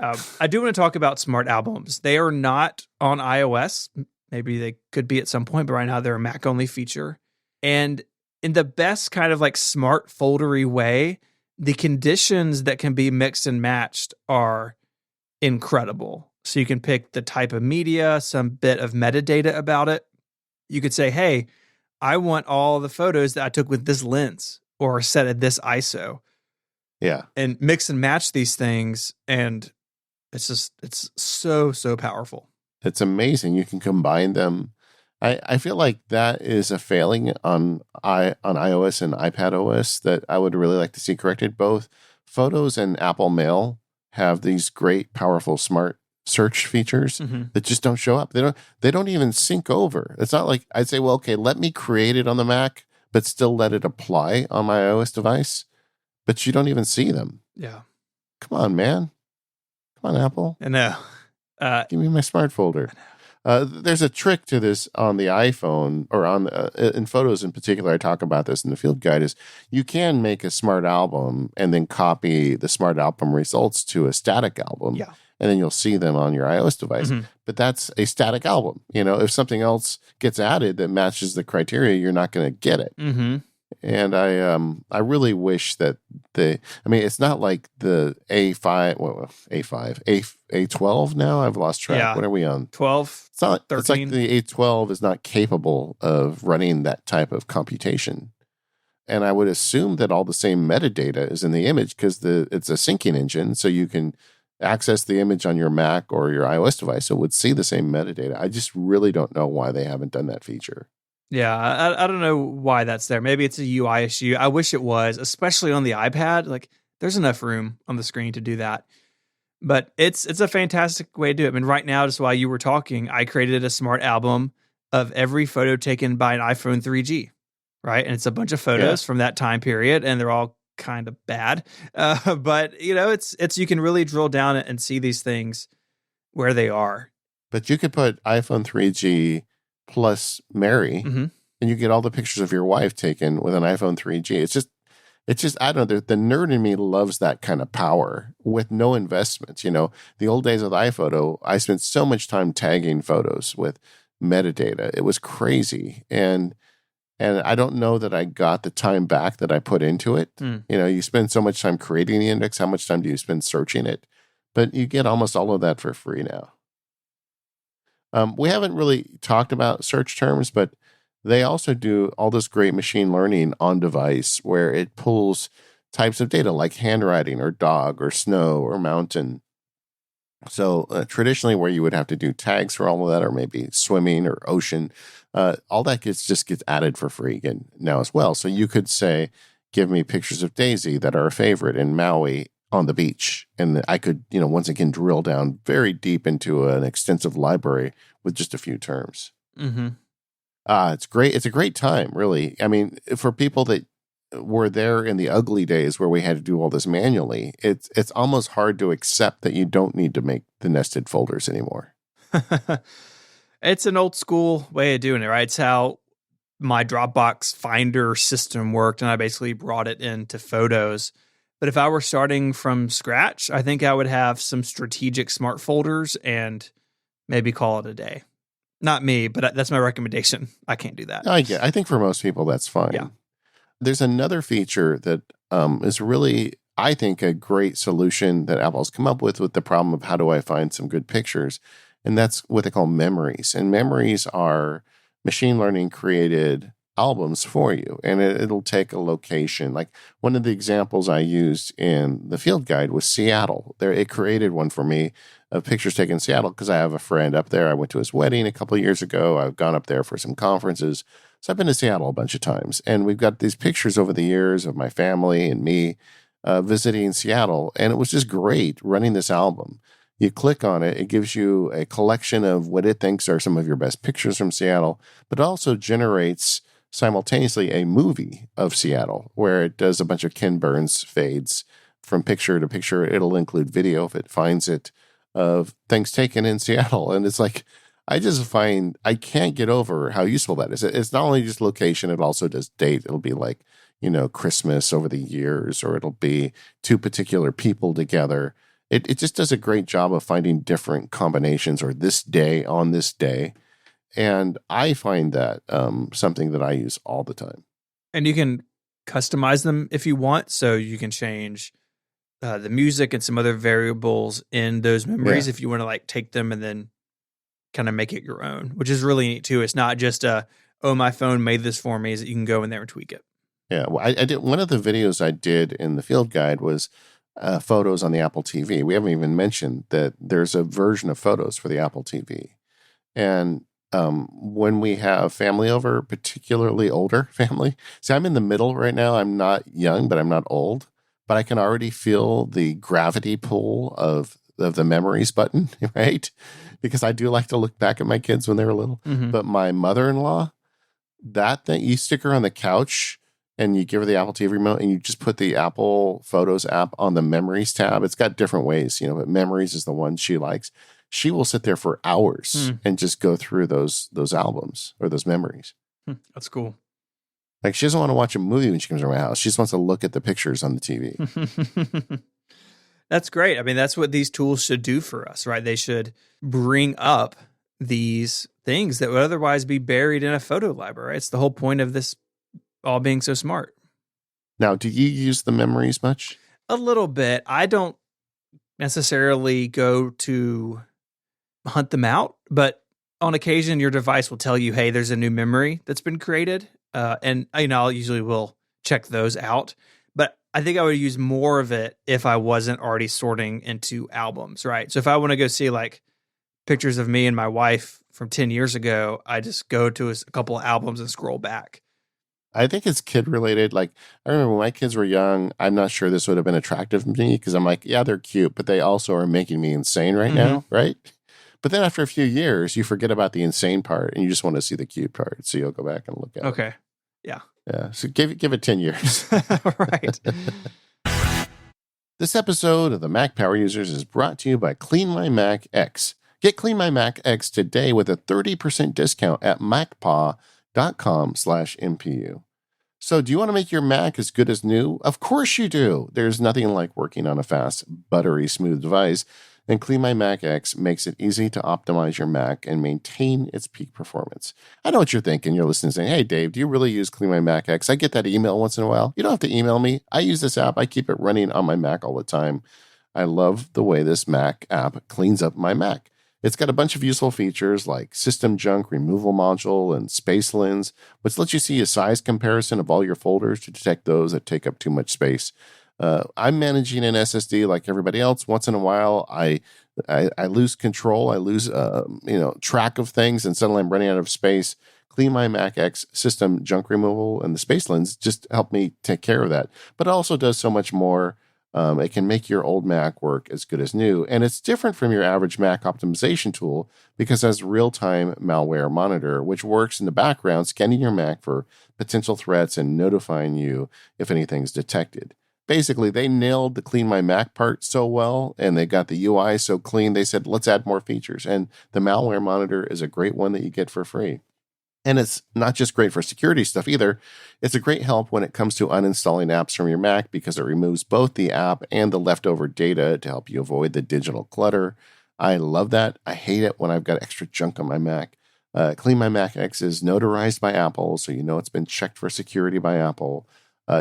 I do want to talk about smart albums. They are not on iOS. Maybe they could be at some point, but right now they're a Mac-only feature. And in the best kind of like smart foldery way, the conditions that can be mixed and matched are incredible. So you can pick the type of media, some bit of metadata about it. You could say, hey, I want all the photos that I took with this lens or set at this ISO. Yeah. And mix and match these things. And it's so powerful. It's amazing. You can combine them. I feel like that is a failing on iOS and iPad OS that I would really like to see corrected. Both Photos and Apple Mail have these great, powerful, smart search features that just don't show up. They don't even sync over. It's not like I'd say, well, okay, let me create it on the Mac, but still let it apply on my iOS device. But you don't even see them. Yeah. Come on, man. Come on, Apple. I know. Give me my smart folder. There's a trick to this on the iPhone or on in Photos in particular. I talk about this in the field guide. Is you can make a smart album and then copy the smart album results to a static album, and then you'll see them on your iOS device. But that's a static album. If something else gets added that matches the criteria, you're not going to get it. And I really wish that it's not like the A12 now. I've lost track. Yeah. What are we on? 12. It's not. 13. It's like the A12 is not capable of running that type of computation. And I would assume that all the same metadata is in the image because it's a syncing engine, so you can access the image on your Mac or your iOS device. So it would see the same metadata. I just really don't know why they haven't done that feature. Yeah, I don't know why that's there. Maybe it's a UI issue. I wish it was, especially on the iPad. Like, there's enough room on the screen to do that. But it's a fantastic way to do it. I mean, right now, just while you were talking, I created a smart album of every photo taken by an iPhone 3G, right? And it's a bunch of photos from that time period, and they're all kind of bad. But it's you can really drill down and see these things where they are. But you could put iPhone 3G plus Mary, and you get all the pictures of your wife taken with an iPhone 3G. It's just I don't know. The nerd in me loves that kind of power with no investments. The old days with iPhoto, I spent so much time tagging photos with metadata. It was crazy, and I don't know that I got the time back that I put into it. You spend so much time creating the index. How much time do you spend searching it? But you get almost all of that for free now. We haven't really talked about search terms, but they also do all this great machine learning on device where it pulls types of data like handwriting or dog or snow or mountain. So traditionally where you would have to do tags for all of that or maybe swimming or ocean, all that just gets added for free again now as well. So you could say, give me pictures of Daisy that are a favorite in Maui on the beach. And I could, once again, drill down very deep into an extensive library with just a few terms. It's great. It's a great time, really. I mean, for people that were there in the ugly days where we had to do all this manually, it's almost hard to accept that you don't need to make the nested folders anymore. It's an old school way of doing it, right? It's how my Dropbox Finder system worked, and I basically brought it into Photos. But if I were starting from scratch, I think I would have some strategic smart folders and maybe call it a day. Not me, but that's my recommendation. I can't do that. I think for most people, that's fine. Yeah. There's another feature that is really, I think, a great solution that Apple's come up with the problem of how do I find some good pictures. And that's what they call memories. And memories are machine learning created albums for you, and it'll take a location. Like one of the examples I used in the field guide was Seattle. It created one for me of pictures taken in Seattle because I have a friend up there. I went to his wedding a couple of years ago. I've gone up there for some conferences. So I've been to Seattle a bunch of times, and we've got these pictures over the years of my family and me visiting Seattle, and it was just great running this album. You click on it, it gives you a collection of what it thinks are some of your best pictures from Seattle, but also generates simultaneously a movie of Seattle where it does a bunch of Ken Burns fades from picture to picture. It'll include video if it finds it of things taken in Seattle. And it's like, I just find I can't get over how useful that is. It's not only just location, it also does date. It'll be like, Christmas over the years, or it'll be two particular people together. It just does a great job of finding different combinations or this day on this day. And I find that something that I use all the time. And you can customize them if you want. So you can change the music and some other variables in those memories if you want to like take them and then kind of make it your own, which is really neat too. It's not just my phone made this for me. Is that you can go in there and tweak it. Yeah, well, I did one of the videos I did in the field guide was photos on the Apple TV. We haven't even mentioned that there's a version of Photos for the Apple TV. And when we have family over, particularly older family, see, I'm in the middle right now. I'm not young, but I'm not old. But I can already feel the gravity pull of the memories button, right? Because I do like to look back at my kids when they were little. Mm-hmm. But my mother-in-law, that thing, you stick her on the couch and you give her the Apple TV remote and you just put the Apple Photos app on the Memories tab. It's got different ways, but Memories is the one she likes. She will sit there for hours and just go through those albums or those memories. That's cool. Like she doesn't want to watch a movie when she comes to my house. She just wants to look at the pictures on the TV. That's great. I mean, that's what these tools should do for us, right? They should bring up these things that would otherwise be buried in a photo library. It's the whole point of this all being so smart. Now, do you use the Memories much? A little bit. I don't necessarily go to hunt them out, but on occasion your device will tell you, hey, there's a new memory that's been created. And I'll usually will check those out, but I think I would use more of it if I wasn't already sorting into albums, right? So if I want to go see like pictures of me and my wife from 10 years ago, I just go to a couple of albums and scroll back. I think it's kid related. Like I remember when my kids were young, I'm not sure this would have been attractive to me because I'm like, yeah, they're cute, but they also are making me insane right now, right? But then after a few years, you forget about the insane part and you just want to see the cute part. So you'll go back and look at it. Okay. Yeah. Yeah. So give it 10 years. Right. This episode of the Mac Power Users is brought to you by Clean My Mac X. Get Clean My Mac X today with a 30% discount at macpaw.com/MPU. So do you want to make your Mac as good as new? Of course you do. There's nothing like working on a fast, buttery smooth device. And Clean My Mac X makes it easy to optimize your Mac and maintain its peak performance. I know what you're thinking. You're listening saying, hey, Dave, do you really use Clean My Mac X? I get that email once in a while. You don't have to email me. I use this app. I keep it running on my Mac all the time. I love the way this Mac app cleans up my Mac. It's got a bunch of useful features like system junk removal module and space lens, which lets you see a size comparison of all your folders to detect those that take up too much space. I'm managing an SSD like everybody else. Once in a while, I lose control. I lose track of things, and suddenly I'm running out of space. Clean My Mac X system junk removal and the space lens just help me take care of that. But it also does so much more. It can make your old Mac work as good as new. And it's different from your average Mac optimization tool because it has real-time malware monitor, which works in the background, scanning your Mac for potential threats and notifying you if anything's detected. Basically, they nailed the Clean My Mac part so well, and they got the UI so clean, they said, let's add more features. And the malware monitor is a great one that you get for free. And it's not just great for security stuff either. It's a great help when it comes to uninstalling apps from your Mac because it removes both the app and the leftover data to help you avoid the digital clutter. I love that. I hate it when I've got extra junk on my Mac. Clean My Mac X is notarized by Apple, so you know it's been checked for security by Apple.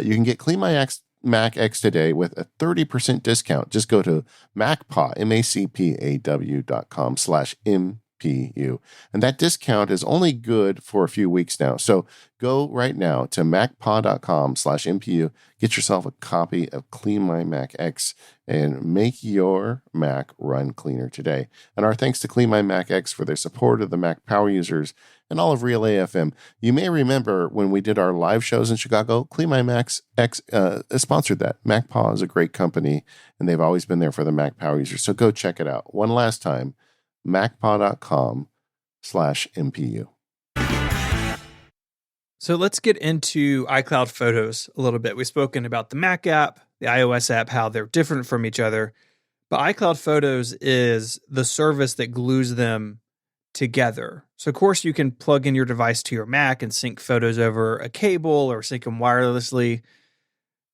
You can get Clean My Mac X today with a 30% discount. Just go to macpaw, macpaw.com/MPU. And that discount is only good for a few weeks now. So go right now to macpaw.com/MPU. Get yourself a copy of Clean My Mac X and make your Mac run cleaner today. And our thanks to Clean My Mac X for their support of the Mac Power Users and all of Real AFM. You may remember when we did our live shows in Chicago, Clean My Mac X sponsored that. MacPaw is a great company, and they've always been there for the Mac Power Users. So go check it out. One last time, macpaw.com/MPU. So let's get into iCloud Photos a little bit. We've spoken about the Mac app, the iOS app, how they're different from each other. But iCloud Photos is the service that glues them together. So, of course, you can plug in your device to your Mac and sync photos over a cable or sync them wirelessly.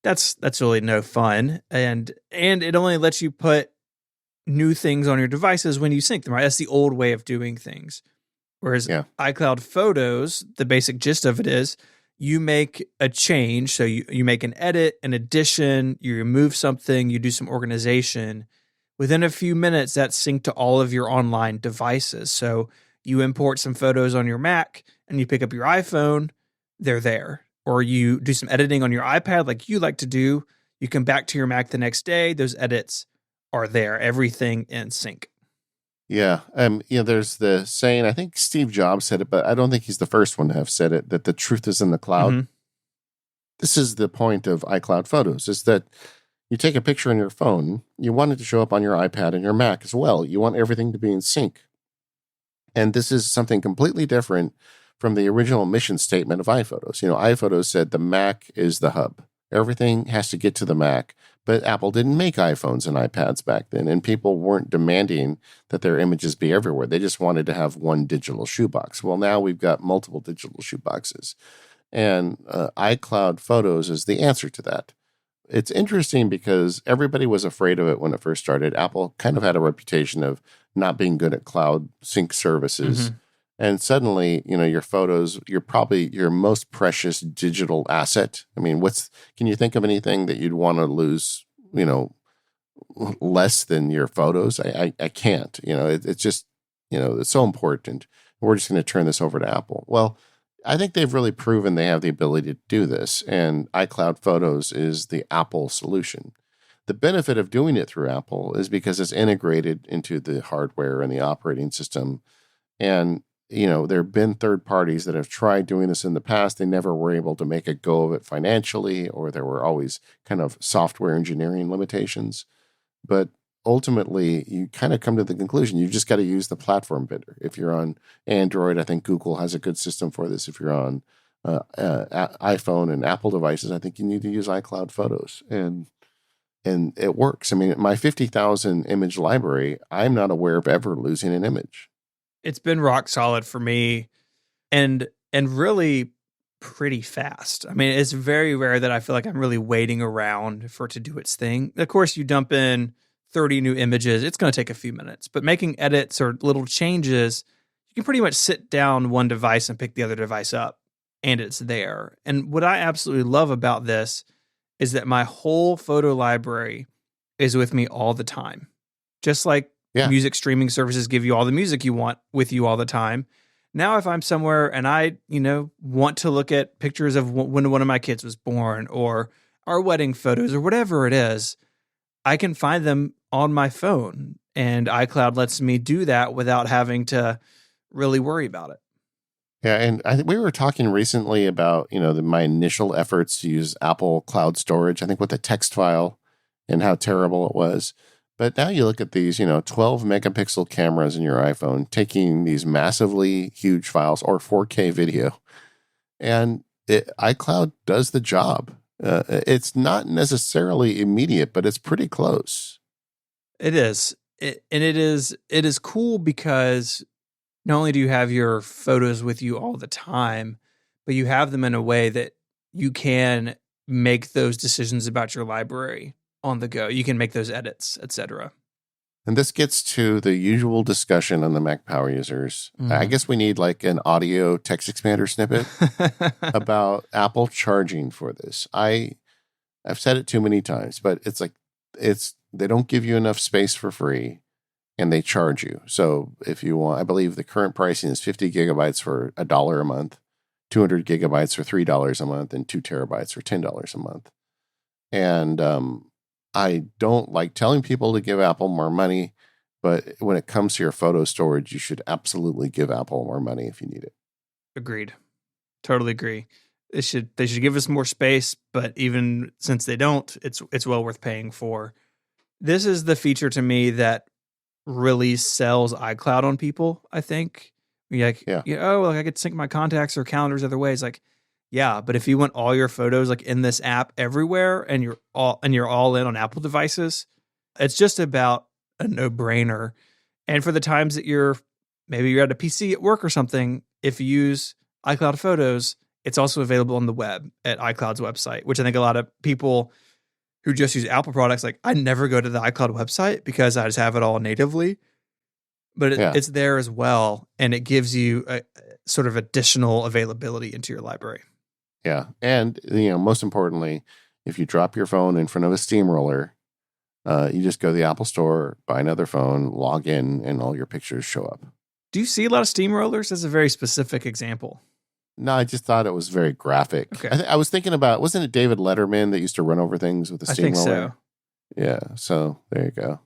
That's really no fun. And it only lets you put new things on your devices when you sync them, right? That's the old way of doing things. Whereas iCloud Photos, the basic gist of it is you make a change. So you make an edit, an addition, you remove something, you do some organization. Within a few minutes, that's synced to all of your online devices. So you import some photos on your Mac and you pick up your iPhone, they're there. Or you do some editing on your iPad like you like to do. You come back to your Mac the next day, those edits are there, everything in sync. Yeah. There's the saying, I think Steve Jobs said it, but I don't think he's the first one to have said it, that the truth is in the cloud. Mm-hmm. This is the point of iCloud Photos, is that you take a picture on your phone, you want it to show up on your iPad and your Mac as well. You want everything to be in sync. And this is something completely different from the original mission statement of iPhotos. iPhotos said the Mac is the hub. Everything has to get to the Mac. But Apple didn't make iPhones and iPads back then, and people weren't demanding that their images be everywhere. They just wanted to have one digital shoebox. Well, now we've got multiple digital shoeboxes. And iCloud Photos is the answer to that. It's interesting because everybody was afraid of it when it first started. Apple kind of had a reputation of not being good at cloud sync services. Mm-hmm. And suddenly, your photos, you're probably your most precious digital asset. I mean, can you think of anything that you'd want to lose, less than your photos? I can't, it's just, it's so important. We're just going to turn this over to Apple. Well, I think they've really proven they have the ability to do this, and iCloud Photos is the Apple solution. The benefit of doing it through Apple is because it's integrated into the hardware and the operating system. And, there have been third parties that have tried doing this in the past. They never were able to make a go of it financially, or there were always kind of software engineering limitations. But ultimately, you kind of come to the conclusion you've just got to use the platform vendor. If you're on Android, I think Google has a good system for this. If you're on iPhone and Apple devices, I think you need to use iCloud Photos. And it works. I mean, my 50,000 image library, I'm not aware of ever losing an image. It's been rock solid for me and really pretty fast. I mean, it's very rare that I feel like I'm really waiting around for it to do its thing. Of course, you dump in 30 new images, it's going to take a few minutes. But making edits or little changes, you can pretty much sit down one device and pick the other device up, and it's there. And what I absolutely love about this is that my whole photo library is with me all the time. Just like music streaming services give you all the music you want with you all the time. Now, if I'm somewhere and I, want to look at pictures of when one of my kids was born or our wedding photos or whatever it is, I can find them on my phone, and iCloud lets me do that without having to really worry about it. Yeah, and we were talking recently about, my initial efforts to use Apple Cloud Storage, I think with the text file and how terrible it was. But now you look at these, 12 megapixel cameras in your iPhone taking these massively huge files or 4K video, and iCloud does the job. It's not necessarily immediate, but it's pretty close. It is. It is cool because not only do you have your photos with you all the time, but you have them in a way that you can make those decisions about your library on the go. You can make those edits, etc. And this gets to the usual discussion on the Mac Power Users. Mm-hmm. I guess we need like an audio text expander snippet about Apple charging for this. I've said it too many times, but it's like they don't give you enough space for free, and they charge you. So if you want, I believe the current pricing is 50 gigabytes for $1 a month, 200 gigabytes for $3 a month, and 2 terabytes for $10 a month. And I don't like telling people to give Apple more money, but when it comes to your photo storage, you should absolutely give Apple more money if you need it. Agreed. Totally agree. They should give us more space, but even since they don't, it's well worth paying for. This is the feature to me that really sells iCloud on people, I think. You're like, I could sync my contacts or calendars other ways. Like, yeah, but if you want all your photos like in this app everywhere and you're all in on Apple devices, it's just about a no-brainer. And for the times that you're at a PC at work or something, if you use iCloud Photos, it's also available on the web at iCloud's website, which I think a lot of people who just use Apple products, like I never go to the iCloud website because I just have it all natively. But it's there as well, and it gives you a sort of additional availability into your library. Yeah. And, most importantly, if you drop your phone in front of a steamroller, you just go to the Apple store, buy another phone, log in, and all your pictures show up. Do you see a lot of steamrollers? That's a very specific example. No, I just thought it was very graphic. Okay. I was thinking about, wasn't it David Letterman that used to run over things with a steamroller? I think so. Yeah. So there you go.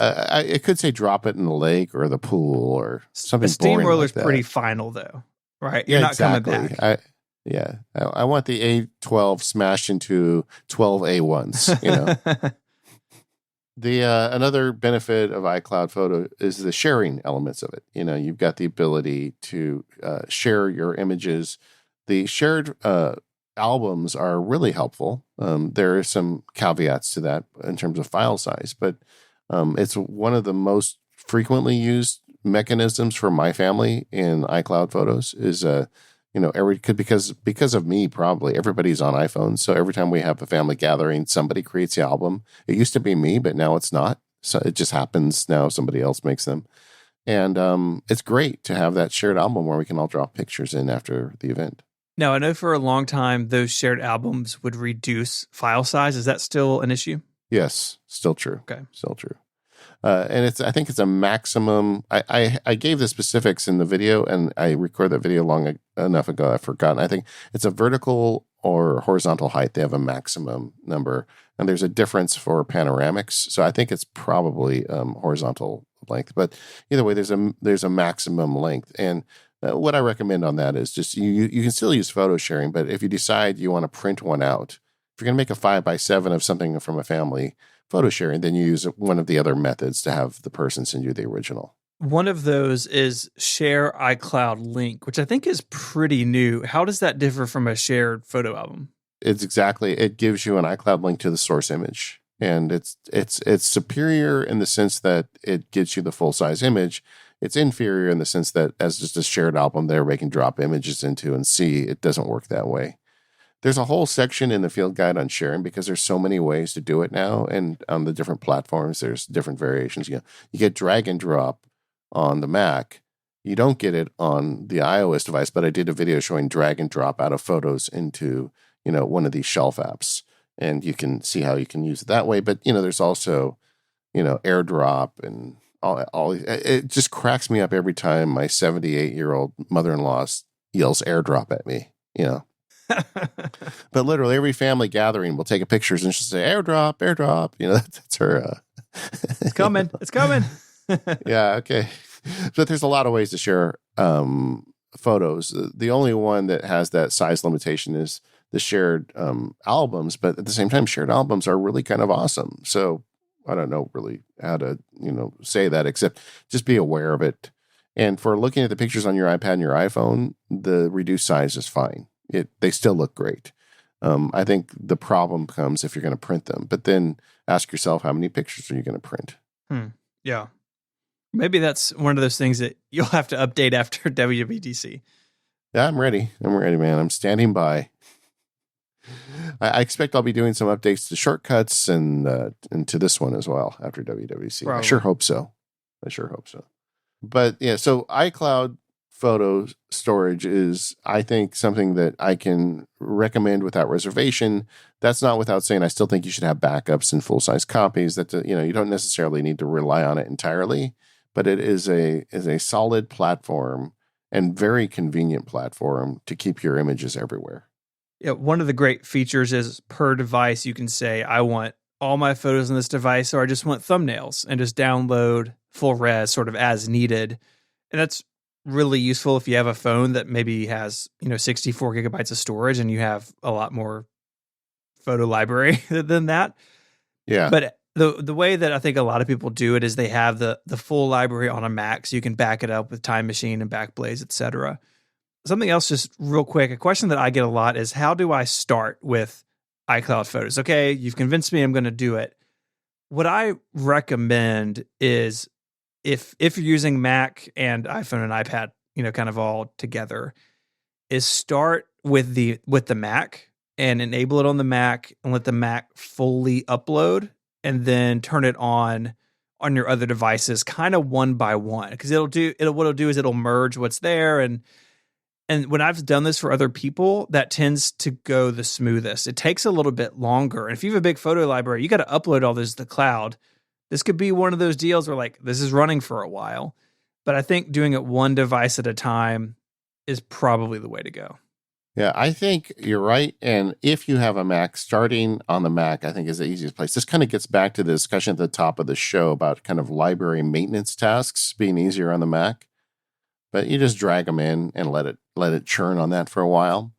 It could say drop it in the lake or the pool or something. A steamroller's like pretty final, though, right? Yeah, You're not exactly. coming back. I want the A12 smashed into 12 A1s. The another benefit of iCloud Photo is the sharing elements of it. You've got the ability to share your images. The shared albums are really helpful. There are some caveats to that in terms of file size, but it's one of the most frequently used mechanisms for my family in iCloud Photos is because of me, probably everybody's on iPhones. So every time we have a family gathering, somebody creates the album. It used to be me, but now it's not. So it just happens now. Somebody else makes them. And it's great to have that shared album where we can all drop pictures in after the event. Now, I know for a long time, those shared albums would reduce file size. Is that still an issue? Yes, still true. Okay. Still true. And I think it's a maximum. I gave the specifics in the video, and I recorded that video long enough ago. I've forgotten. I think it's a vertical or horizontal height. They have a maximum number, and there's a difference for panoramics. So I think it's probably horizontal length. But either way, there's a maximum length. And what I recommend on that is just you can still use photo sharing, but if you decide you want to print one out, if you're going to make a 5x7 of something from a family photo sharing, then you use one of the other methods to have the person send you the original. One of those is share iCloud link, which I think is pretty new. How does that differ from a shared photo album? It gives you an iCloud link to the source image. And it's superior in the sense that it gives you the full size image. It's inferior in the sense that as just a shared album that everybody can drop images into and see, it doesn't work that way. There's a whole section in the field guide on sharing because there's so many ways to do it now. And on the different platforms, there's different variations. You get drag and drop on the Mac. You don't get it on the iOS device, but I did a video showing drag and drop out of Photos into, one of these shelf apps. And you can see how you can use it that way. But, there's also, AirDrop and all. It just cracks me up every time my 78-year-old mother-in-law yells AirDrop at me, But literally every family gathering will take a pictures and she'll say airdrop, airdrop. That's her. It's coming. It's coming. Yeah. Okay. But there's a lot of ways to share photos. The only one that has that size limitation is the shared albums. But at the same time, shared albums are really kind of awesome. So I don't know really how to, say that except just be aware of it. And for looking at the pictures on your iPad and your iPhone, the reduced size is fine. They still look great. I think the problem comes if you're going to print them. But then ask yourself, how many pictures are you going to print? Yeah. Maybe that's one of those things that you'll have to update after WWDC. Yeah, I'm ready. Man. I'm standing by. I expect I'll be doing some updates to shortcuts and to this one as well after WWDC. Probably. I sure hope so. But yeah, so iCloud photo storage is, I think, something that I can recommend without reservation. That's not without saying I still think you should have backups and full-size copies. That you don't necessarily need to rely on it entirely, but it is a solid platform and very convenient platform to keep your images everywhere. Yeah, one of the great features is per device you can say I want all my photos on this device, or I just want thumbnails, and just download full res sort of as needed. And that's really useful if you have a phone that maybe has 64 gigabytes of storage and you have a lot more photo library than that. Yeah. But the way that I think a lot of people do it is they have the full library on a Mac, so you can back it up with Time Machine and Backblaze, etc. Something else, just real quick, a question that I get a lot is, how do I start with iCloud Photos? Okay, you've convinced me I'm going to do it. What I recommend is, if you're using Mac and iPhone and iPad, kind of all together, is start with the Mac and enable it on the Mac and let the Mac fully upload, and then turn it on your other devices kind of one by one. Because what it'll do is it'll merge what's there, and And when I've done this for other people, that tends to go the smoothest. It takes a little bit longer. And if you have a big photo library, you got to upload all this to the cloud. This could be one of those deals where like this is running for a while. But I think doing it one device at a time is probably the way to go. Yeah, I think you're right. And if you have a Mac, starting on the Mac, I think is the easiest place. This kind of gets back to the discussion at the top of the show about kind of library maintenance tasks being easier on the Mac. But you just drag them in and let it churn on that for a while.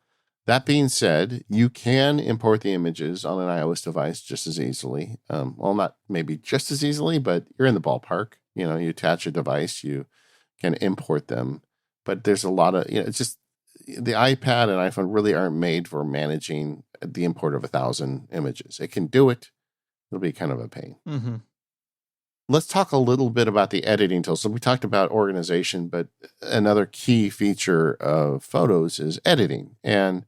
That being said, you can import the images on an iOS device just as easily. Well, not maybe just as easily, but you're in the ballpark. You attach a device, you can import them. But there's a lot of, it's just the iPad and iPhone really aren't made for managing the import of 1,000 images. It can do it. It'll be kind of a pain. Mm-hmm. Let's talk a little bit about the editing tools. So we talked about organization, but another key feature of Photos is editing. And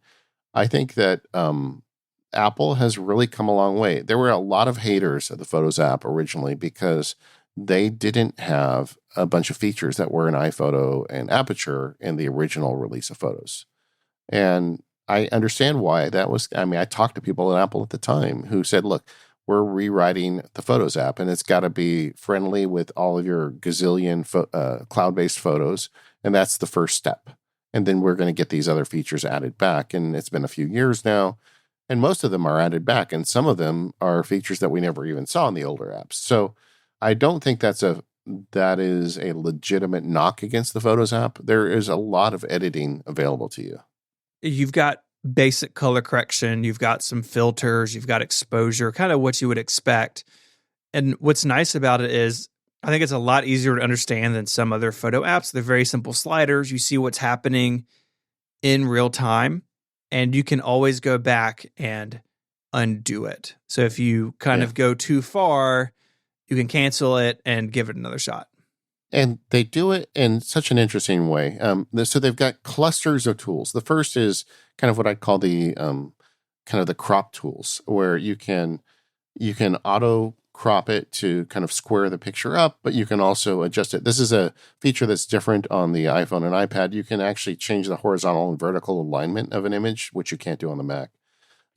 I think that Apple has really come a long way. There were a lot of haters of the Photos app originally because they didn't have a bunch of features that were in iPhoto and Aperture in the original release of Photos. And I understand why that was. I mean, I talked to people at Apple at the time who said, look, we're rewriting the Photos app, and it's got to be friendly with all of your gazillion cloud-based photos, and that's the first step. And then we're going to get these other features added back, and it's been a few years now, and most of them are added back, and some of them are features that we never even saw in the older apps. So I don't think that is a legitimate knock against the Photos app. There is a lot of editing available to you. You've got basic color correction, you've got some filters, you've got exposure, kind of what you would expect. And what's nice about it is I think it's a lot easier to understand than some other photo apps. They're very simple sliders. You see what's happening in real time, and you can always go back and undo it. So if you kind of go too far, you can cancel it and give it another shot. And they do it in such an interesting way. So they've got clusters of tools. The first is kind of what I call the kind of the crop tools, where you can auto crop it to kind of square the picture up, but you can also adjust it. This is a feature that's different on the iPhone and iPad. You can actually change the horizontal and vertical alignment of an image, which you can't do on the Mac.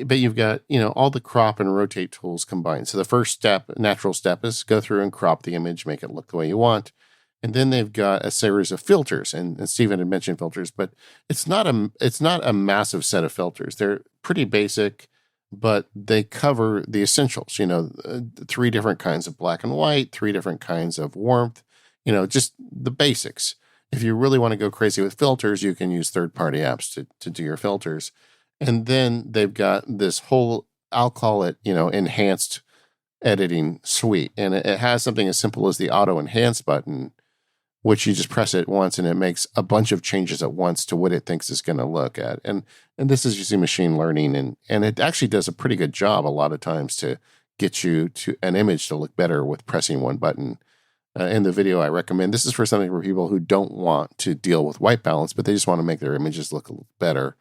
But you've got, all the crop and rotate tools combined. So the first natural step is go through and crop the image, make it look the way you want. And then they've got a series of filters, and Stephen had mentioned filters, but it's not a massive set of filters. They're pretty basic, but they cover the essentials. 3 different kinds of black and white, 3 different kinds of warmth. Just the basics. If you really want to go crazy with filters, you can use third-party apps to do your filters. And then they've got this whole, I'll call it, enhanced editing suite, and it has something as simple as the auto enhance button, which you just press it once and it makes a bunch of changes at once to what it thinks it's going to look at. And this is using machine learning, and it actually does a pretty good job a lot of times to get you to an image to look better with pressing one button. In the video I recommend, this is for something for people who don't want to deal with white balance, but they just want to make their images look a little better.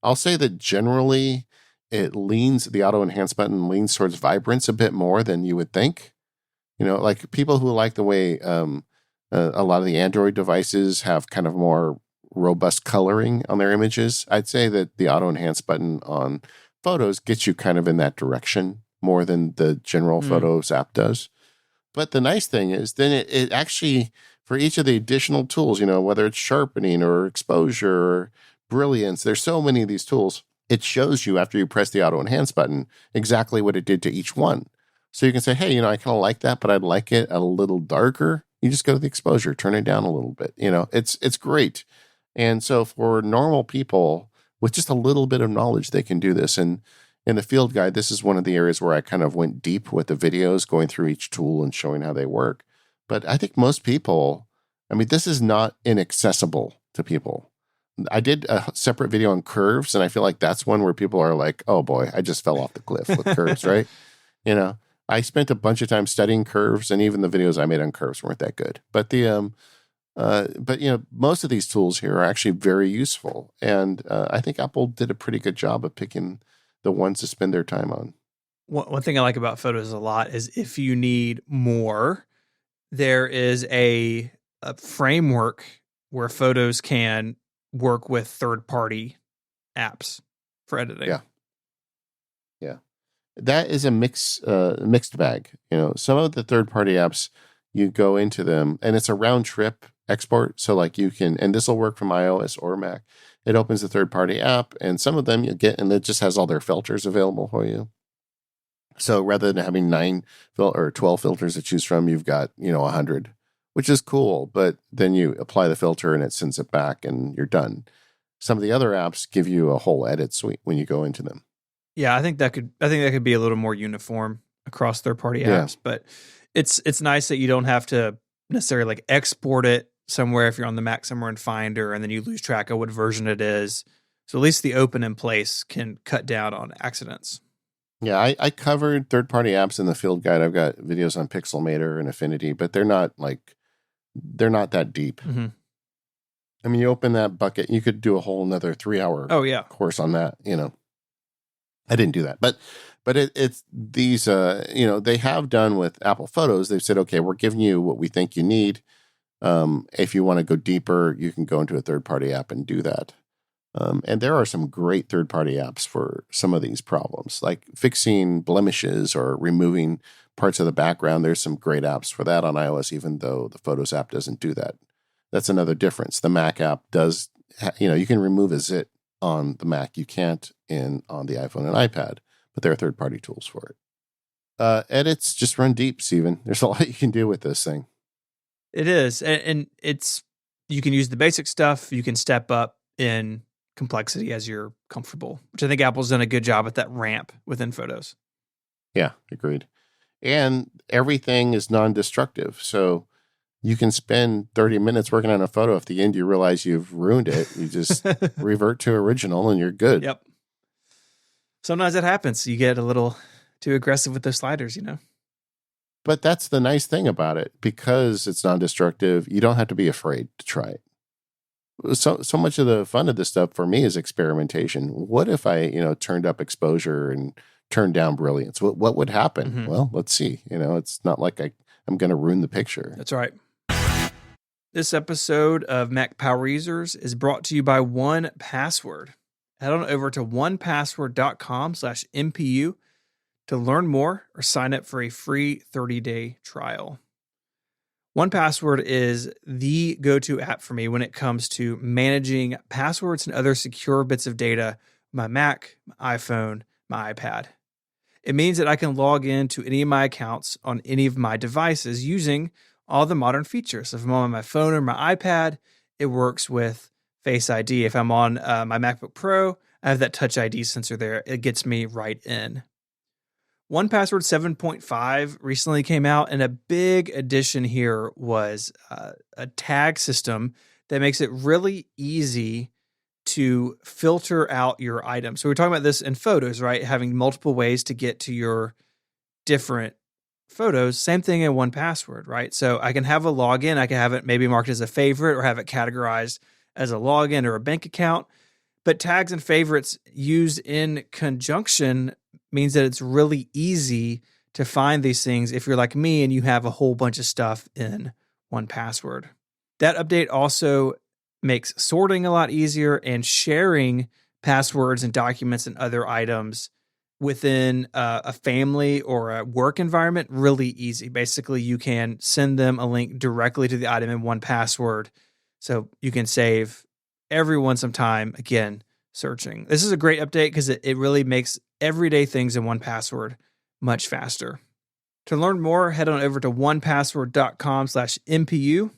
I'll say that generally the auto enhance button leans towards vibrance a bit more than you would think. Like people who like the way a lot of the Android devices have kind of more robust coloring on their images. I'd say that the auto enhance button on Photos gets you kind of in that direction more than the general Photos app does. But the nice thing is then it actually, for each of the additional tools, whether it's sharpening or exposure or brilliance, there's so many of these tools, it shows you after you press the auto enhance button exactly what it did to each one. So you can say, hey, I kind of like that, but I'd like it a little darker. You just go to the exposure, turn it down a little bit. It's great. And so for normal people with just a little bit of knowledge, they can do this. And in the field guide, this is one of the areas where I kind of went deep with the videos, going through each tool and showing how they work. But I think most people, this is not inaccessible to people. I did a separate video on curves, and I feel like that's one where people are like, oh boy, I just fell off the cliff with curves, right? I spent a bunch of time studying curves, and even the videos I made on curves weren't that good. But most of these tools here are actually very useful, and I think Apple did a pretty good job of picking the ones to spend their time on. One thing I like about Photos a lot is if you need more, there is a framework where Photos can work with third-party apps for editing. Yeah. Yeah. That is a mixed bag. Some of the third-party apps, you go into them and it's a round trip export. So like you can, and this will work from iOS or Mac. It opens the third-party app, and some of them you get, and it just has all their filters available for you. So rather than having 12 filters to choose from, you've got 100, which is cool. But then you apply the filter and it sends it back, and you're done. Some of the other apps give you a whole edit suite when you go into them. Yeah, I think that could be a little more uniform across third-party apps, but it's nice that you don't have to necessarily like export it somewhere if you're on the Mac somewhere in Finder and then you lose track of what version it is. So at least the open in place can cut down on accidents. Yeah, I covered third-party apps in the field guide. I've got videos on Pixelmator and Affinity, but they're not that deep. Mm-hmm. I mean, you open that bucket, you could do a whole another 3-hour course on that, I didn't do that, but it's these, they have done with Apple Photos. They've said, okay, we're giving you what we think you need. If you want to go deeper, you can go into a third-party app and do that. And there are some great third-party apps for some of these problems, like fixing blemishes or removing parts of the background. There's some great apps for that on iOS, even though the Photos app doesn't do that. That's another difference. The Mac app does, you can remove a zit on the Mac. You can't on the iPhone and iPad, but there are third-party tools for it. Edits just run deep, Steven. There's a lot you can do with this thing. It is. And you can use the basic stuff. You can step up in complexity as you're comfortable, which I think Apple's done a good job at that ramp within Photos. Yeah, agreed. And everything is non-destructive. So you can spend 30 minutes working on a photo. If at the end you realize you've ruined it, you just revert to original and you're good. Yep. Sometimes that happens. You get a little too aggressive with those sliders, But that's the nice thing about it. Because it's non-destructive, you don't have to be afraid to try it. So much of the fun of this stuff for me is experimentation. What if I, turned up exposure and turned down brilliance? What would happen? Mm-hmm. Well, let's see. It's not like I'm going to ruin the picture. That's right. This episode of Mac Power Users is brought to you by 1Password. Head on over to 1password.com/MPU to learn more or sign up for a free 30-day trial. 1Password is the go-to app for me when it comes to managing passwords and other secure bits of data, my Mac, my iPhone, my iPad. It means that I can log into any of my accounts on any of my devices using all the modern features. So if I'm on my phone or my iPad, it works with Face ID. If I'm on my MacBook Pro, I have that Touch ID sensor there. It gets me right in. 1Password 7.5 recently came out, and a big addition here was a tag system that makes it really easy to filter out your items. So we're talking about this in Photos, right? Having multiple ways to get to your different photos. Same thing in 1Password, right? So I can have a login. I can have it maybe marked as a favorite or have it categorized as a login or a bank account. But tags and favorites used in conjunction means that it's really easy to find these things if you're like me and you have a whole bunch of stuff in 1Password. That update also makes sorting a lot easier and sharing passwords and documents and other items within a family or a work environment really easy. Basically, you can send them a link directly to the item in 1Password, so you can save everyone some time, again, searching. This is a great update because it really makes everyday things in 1Password much faster. To learn more, head on over to 1password.com/MPU.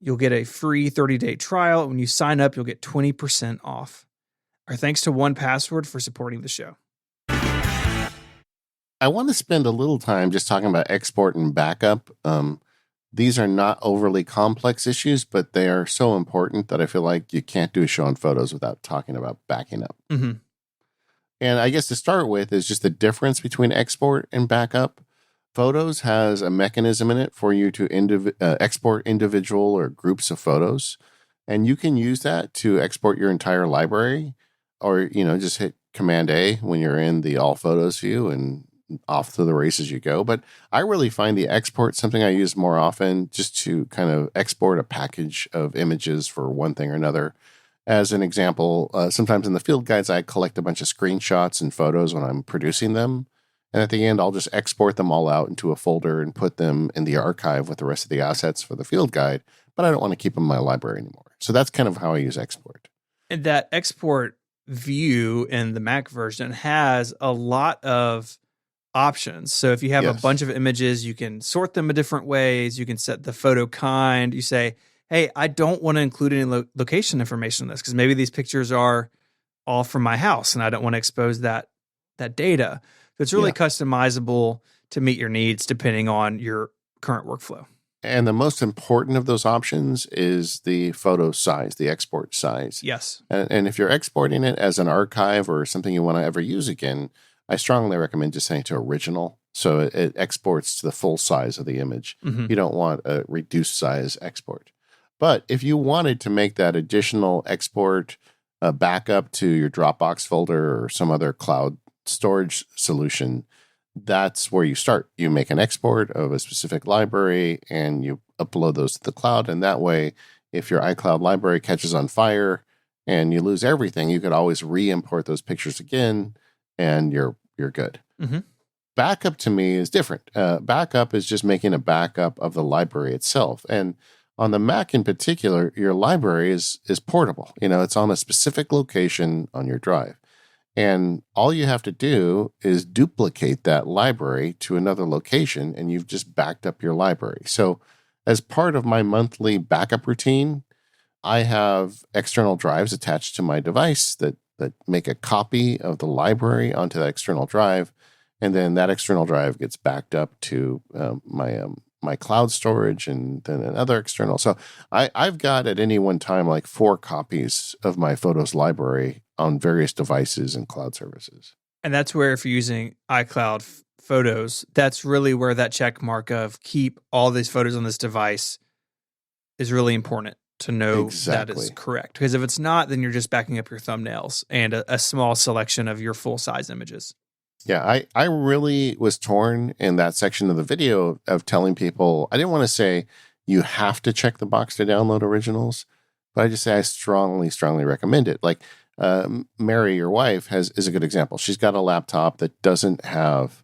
You'll get a free 30-day trial. When you sign up, you'll get 20% off. Our thanks to 1Password for supporting the show. I want to spend a little time just talking about export and backup. These are not overly complex issues, but they are so important that I feel like you can't do a show on Photos without talking about backing up. Mm-hmm. And I guess to start with is just the difference between export and backup. Photos has a mechanism in it for you to export individual or groups of photos. And you can use that to export your entire library, or, just hit Command A when you're in the All Photos view and off to the races you go. But I really find the export something I use more often, just to kind of export a package of images for one thing or another. As an example, sometimes in the field guides, I collect a bunch of screenshots and photos when I'm producing them. And at the end, I'll just export them all out into a folder and put them in the archive with the rest of the assets for the field guide. But I don't want to keep them in my library anymore. So that's kind of how I use export. And that export view in the Mac version has a lot of options. So if you have a bunch of images, you can sort them in different ways. You can set the photo kind. You say, hey, I don't want to include any location information in this because maybe these pictures are all from my house and I don't want to expose that data. So it's really customizable to meet your needs depending on your current workflow. And the most important of those options is the photo size, the export size. Yes. And if you're exporting it as an archive or something you want to ever use again, I strongly recommend just setting to original. So it exports to the full size of the image. Mm-hmm. You don't want a reduced size export. But if you wanted to make that additional export backup to your Dropbox folder or some other cloud storage solution, that's where you start. You make an export of a specific library and you upload those to the cloud. And that way, if your iCloud library catches on fire and you lose everything, you could always re-import those pictures again and you're good. Mm-hmm. Backup to me is different. Backup is just making a backup of the library itself. And on the Mac in particular, your library is portable. It's on a specific location on your drive. And all you have to do is duplicate that library to another location, and you've just backed up your library. So as part of my monthly backup routine, I have external drives attached to my device that make a copy of the library onto that external drive. And then that external drive gets backed up to my cloud storage and then another external. So I've got at any one time like 4 copies of my photos library on various devices and cloud services. And that's where if you're using iCloud Photos, that's really where that check mark of keep all these photos on this device is really important to know that is correct. Because if it's not, then you're just backing up your thumbnails and a small selection of your full-size images. Yeah, I really was torn in that section of the video of telling people, I didn't want to say you have to check the box to download originals, but I just say I strongly, strongly recommend it. Like Mary, your wife, is a good example. She's got a laptop that doesn't have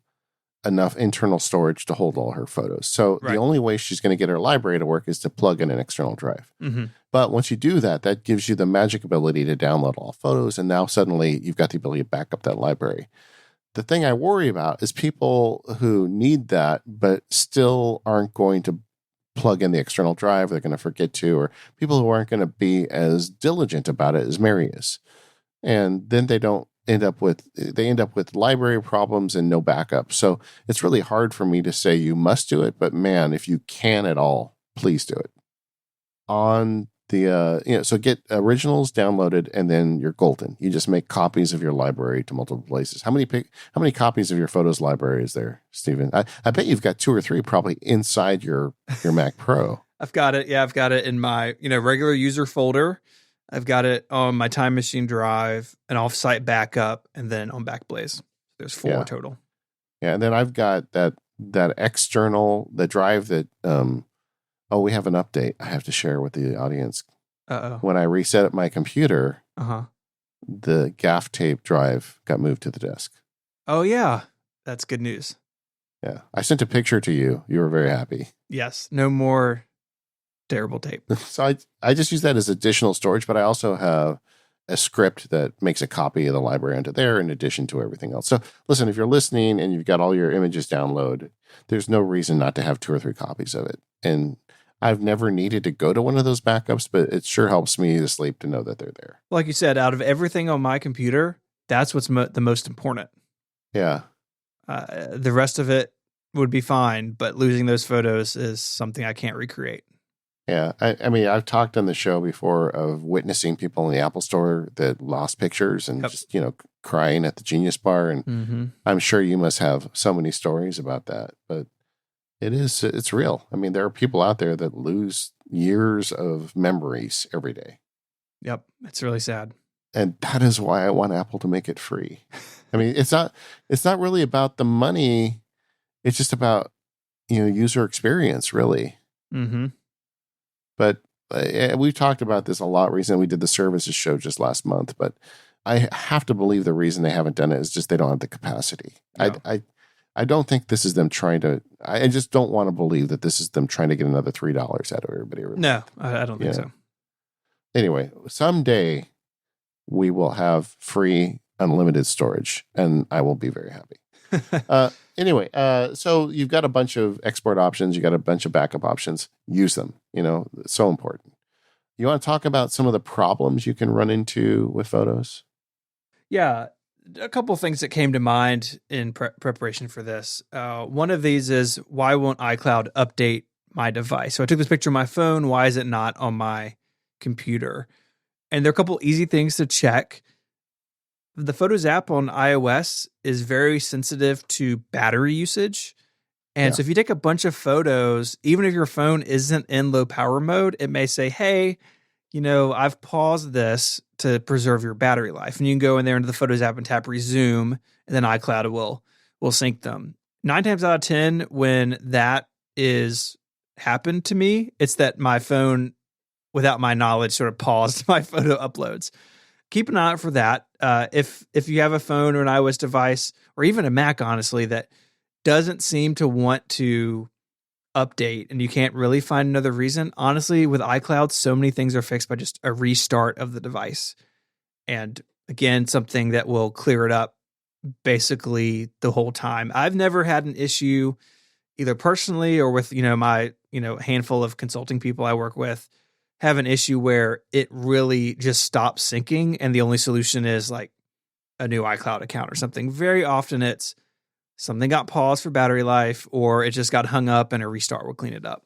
enough internal storage to hold all her photos. So the only way she's going to get her library to work is to plug in an external drive. Mm-hmm. But once you do that, that gives you the magic ability to download all photos. And now suddenly you've got the ability to back up that library. The thing I worry about is people who need that, but still aren't going to plug in the external drive. They're going to forget to, or people who aren't going to be as diligent about it as Mary is. And then they end up with library problems and no backup. So it's really hard for me to say you must do it, but man, if you can at all, please do it. On the so get originals downloaded and then you're golden. You just make copies of your library to multiple places. How many copies of your photos library is there, Stephen? I bet you've got 2 or 3 probably inside your Mac Pro. I've got it. Yeah, I've got it in my regular user folder. I've got it on my Time Machine drive, an offsite backup, and then on Backblaze. There's 4 total. Yeah, and then I've got that external, the drive that we have an update I have to share with the audience. Uh-oh. When I reset my computer, the gaff tape drive got moved to the desk. Oh, yeah. That's good news. Yeah. I sent a picture to you. You were very happy. Yes. No more terrible tape. So I just use that as additional storage, but I also have a script that makes a copy of the library onto there in addition to everything else. So listen, if you're listening and you've got all your images downloaded, there's no reason not to have 2 or 3 copies of it. And I've never needed to go to one of those backups, but it sure helps me to sleep to know that they're there. Like you said, out of everything on my computer, that's what's the most important. Yeah. The rest of it would be fine, but losing those photos is something I can't recreate. Yeah. I mean, I've talked on the show before of witnessing people in the Apple Store that lost pictures and just, crying at the Genius Bar. And I'm sure you must have so many stories about that, but it's real. I mean, there are people out there that lose years of memories every day. Yep. It's really sad. And that is why I want Apple to make it free. I mean, it's not really about the money. It's just about, user experience, really. Mm-hmm. But we've talked about this a lot recently. We did the services show just last month, but I have to believe the reason they haven't done it is just they don't have the capacity. Yeah. I don't think this is them trying to. I just don't want to believe that this is them trying to get another $3 out of everybody. No, I don't think so. Anyway, someday we will have free unlimited storage, and I will be very happy. Anyway, so you've got a bunch of export options. You got a bunch of backup options. Use them. It's so important. You want to talk about some of the problems you can run into with Photos? Yeah. A couple of things that came to mind in preparation for this. One of these is, why won't iCloud update my device? So I took this picture of my phone. Why is it not on my computer? And there are a couple easy things to check. The Photos app on iOS is very sensitive to battery usage. And so if you take a bunch of photos, even if your phone isn't in low power mode, it may say, hey, I've paused this to preserve your battery life. And you can go in there into the Photos app and tap resume, and then iCloud will sync them. 9 times out of 10, when that is happened to me, it's that my phone, without my knowledge, sort of paused my photo uploads. Keep an eye out for that. If you have a phone or an iOS device, or even a Mac, honestly, that doesn't seem to want to update and you can't really find another reason, honestly, with iCloud, so many things are fixed by just a restart of the device. And again, something that will clear it up basically the whole time. I've never had an issue either personally or with, my, handful of consulting people I work with, have an issue where it really just stops syncing and the only solution is like a new iCloud account or something. Very often it's something got paused for battery life, or it just got hung up and a restart will clean it up.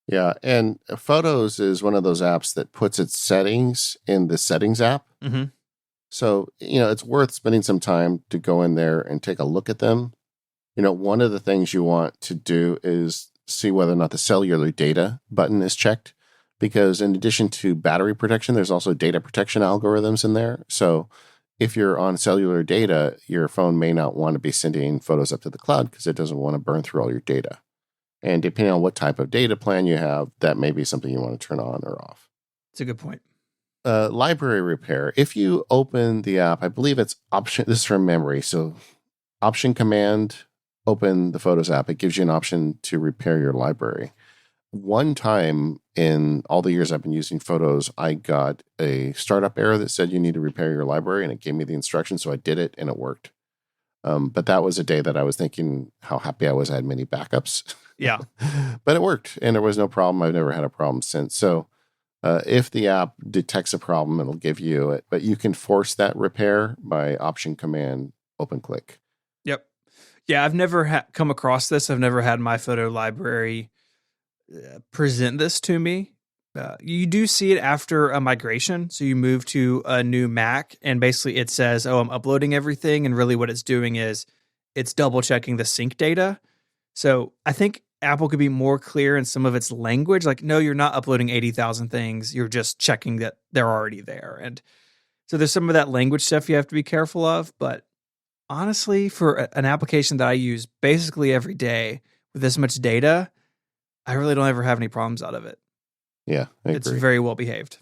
Yeah. And Photos is one of those apps that puts its settings in the settings app. Mm-hmm. So, it's worth spending some time to go in there and take a look at them. One of the things you want to do is see whether or not the cellular data button is checked, because in addition to battery protection, there's also data protection algorithms in there. So if you're on cellular data, your phone may not want to be sending photos up to the cloud because it doesn't want to burn through all your data. And depending on what type of data plan you have, that may be something you want to turn on or off. It's a good point. Library repair. If you open the app, I believe it's option. This is from memory. So option command, open the Photos app. It gives you an option to repair your library. One time in all the years I've been using Photos, I got a startup error that said you need to repair your library, and it gave me the instructions. So I did it and it worked. But that was a day that I was thinking how happy I was I had many backups. Yeah. But it worked and there was no problem. I've never had a problem since. So if the app detects a problem, it'll give you it. But you can force that repair by option command open click. Yep. Yeah, I've never come across this. I've never had my photo library present this to me. You do see it after a migration. So you move to a new Mac and basically it says, oh, I'm uploading everything. And really what it's doing is it's double checking the sync data. So I think Apple could be more clear in some of its language. Like, no, you're not uploading 80,000 things. You're just checking that they're already there. And so there's some of that language stuff you have to be careful of. But honestly, for an application that I use basically every day with this much data, I really don't ever have any problems out of it. Yeah, I agree. It's very well behaved.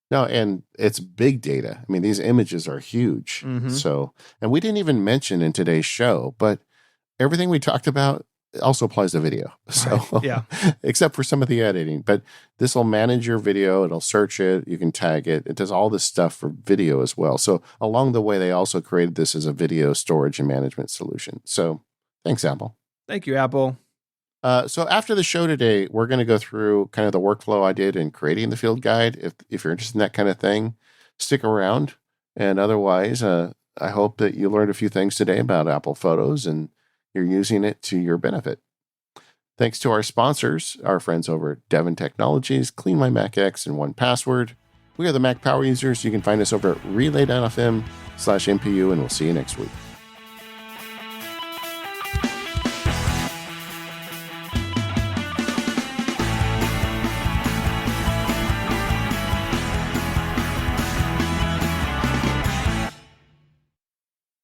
No, and it's big data. I mean, these images are huge. Mm-hmm. So, and we didn't even mention in today's show, but everything we talked about also applies to video. So, right. Yeah, except for some of the editing. But this will manage your video. It'll search it. You can tag it. It does all this stuff for video as well. So, along the way, they also created this as a video storage and management solution. So, thanks, Apple. Thank you, Apple. So after the show today, we're going to go through kind of the workflow I did in creating the field guide. If you're interested in that kind of thing, stick around. And otherwise, I hope that you learned a few things today about Apple Photos and you're using it to your benefit. Thanks to our sponsors, our friends over at Devon Technologies, Clean My Mac X, and 1Password. We are the Mac Power Users. You can find us over at relay.fm/MPU, and we'll see you next week.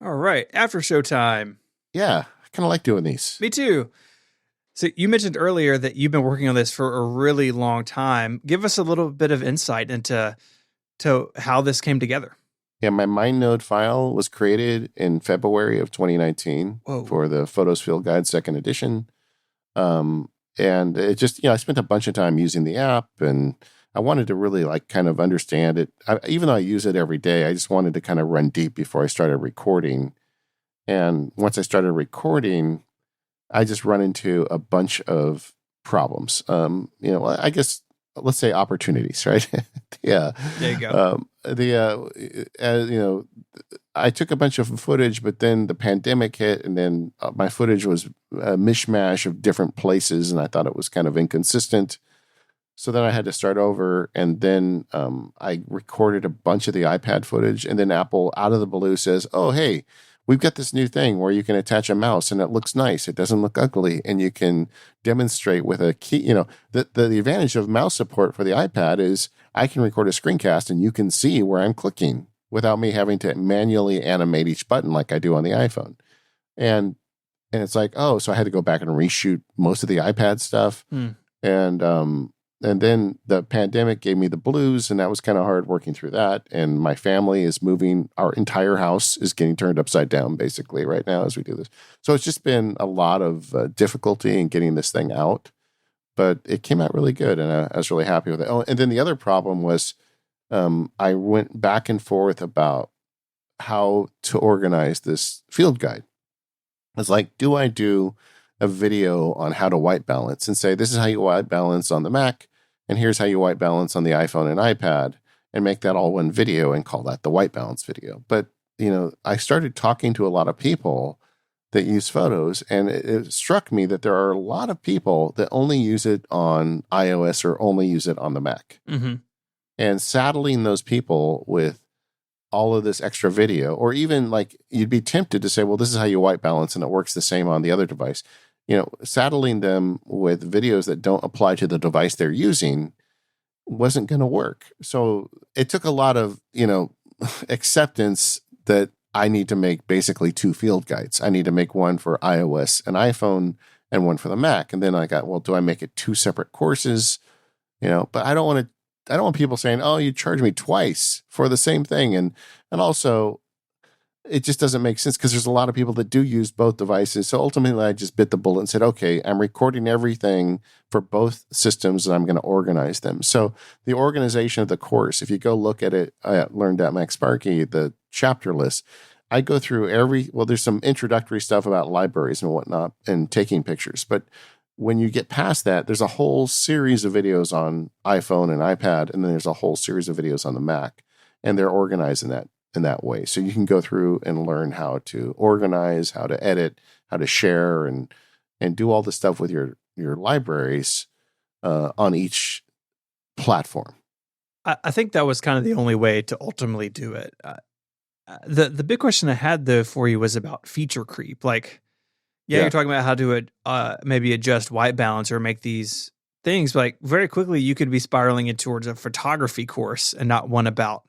All right, after show time. Yeah, I kind of like doing these. Me too. So you mentioned earlier that you've been working on this for a really long time. Give us a little bit of insight into how this came together. Yeah, my MindNode file was created in February of 2019 Whoa. for the Photos Field Guide second edition. Um, and it just, I spent a bunch of time using the app, and I wanted to really like kind of understand it. Even though I use it every day, I just wanted to kind of run deep before I started recording. And once I started recording, I just run into a bunch of problems. I guess let's say opportunities, right? Yeah. There you go. I took a bunch of footage, but then the pandemic hit, and then my footage was a mishmash of different places, and I thought it was kind of inconsistent. So then I had to start over, and then I recorded a bunch of the iPad footage, and then Apple, out of the blue, says, "Oh, hey, we've got this new thing where you can attach a mouse, and it looks nice. It doesn't look ugly, and you can demonstrate with a key." The advantage of mouse support for the iPad is I can record a screencast, and you can see where I'm clicking without me having to manually animate each button like I do on the iPhone. And it's like, oh, so I had to go back and reshoot most of the iPad stuff, and then the pandemic gave me the blues, and that was kind of hard working through that. And my family is moving. Our entire house is getting turned upside down, basically, right now as we do this. So it's just been a lot of difficulty in getting this thing out. But it came out really good, and I was really happy with it. Oh, and then the other problem was I went back and forth about how to organize this field guide. It's like, do I do a video on how to white balance and say, this is how you white balance on the Mac, and here's how you white balance on the iPhone and iPad, and make that all one video and call that the white balance video? But, I started talking to a lot of people that use Photos, and it struck me that there are a lot of people that only use it on iOS or only use it on the Mac. Mm-hmm. And saddling those people with all of this extra video, or even like you'd be tempted to say, well, this is how you white balance and it works the same on the other device. Saddling them with videos that don't apply to the device they're using wasn't going to work. So it took a lot of, acceptance that I need to make basically two field guides. I need to make one for iOS and iPhone and one for the Mac. And then I got, well, do I make it two separate courses? But I don't want people saying, oh, you charge me twice for the same thing. And also it just doesn't make sense because there's a lot of people that do use both devices. So ultimately I just bit the bullet and said, okay, I'm recording everything for both systems and I'm going to organize them. So the organization of the course, if you go look at it, Learn.MacSparky, the chapter list, I go through there's some introductory stuff about libraries and whatnot and taking pictures. But when you get past that, there's a whole series of videos on iPhone and iPad, and then there's a whole series of videos on the Mac, and they're organized in that way. So you can go through and learn how to organize, how to edit, how to share, and do all the stuff with your libraries on each platform. I think that was kind of the only way to ultimately do it. The big question I had though for you was about feature creep. Like, yeah, you're talking about how to maybe adjust white balance or make these things, but like very quickly you could be spiraling it towards a photography course and not one about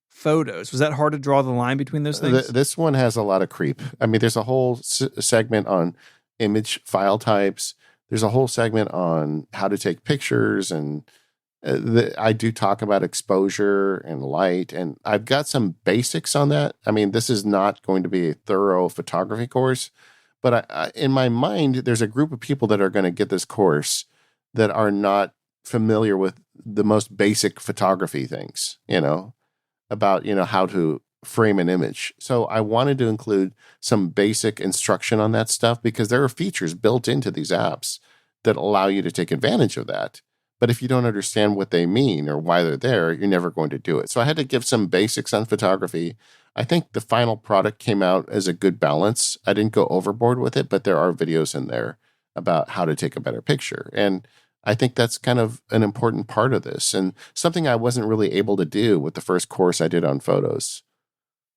photos. Was that hard to draw the line between those things? This one has a lot of creep. I mean, there's a whole segment on image file types. There's a whole segment on how to take pictures, and I do talk about exposure and light, and I've got some basics on that. I mean, this is not going to be a thorough photography course, but I in my mind, there's a group of people that are going to get this course that are not familiar with the most basic photography things, about, how to frame an image. So I wanted to include some basic instruction on that stuff because there are features built into these apps that allow you to take advantage of that. But if you don't understand what they mean or why they're there, you're never going to do it. So I had to give some basics on photography. I think the final product came out as a good balance. I didn't go overboard with it, but there are videos in there about how to take a better picture. And I think that's kind of an important part of this, and something I wasn't really able to do with the first course I did on photos.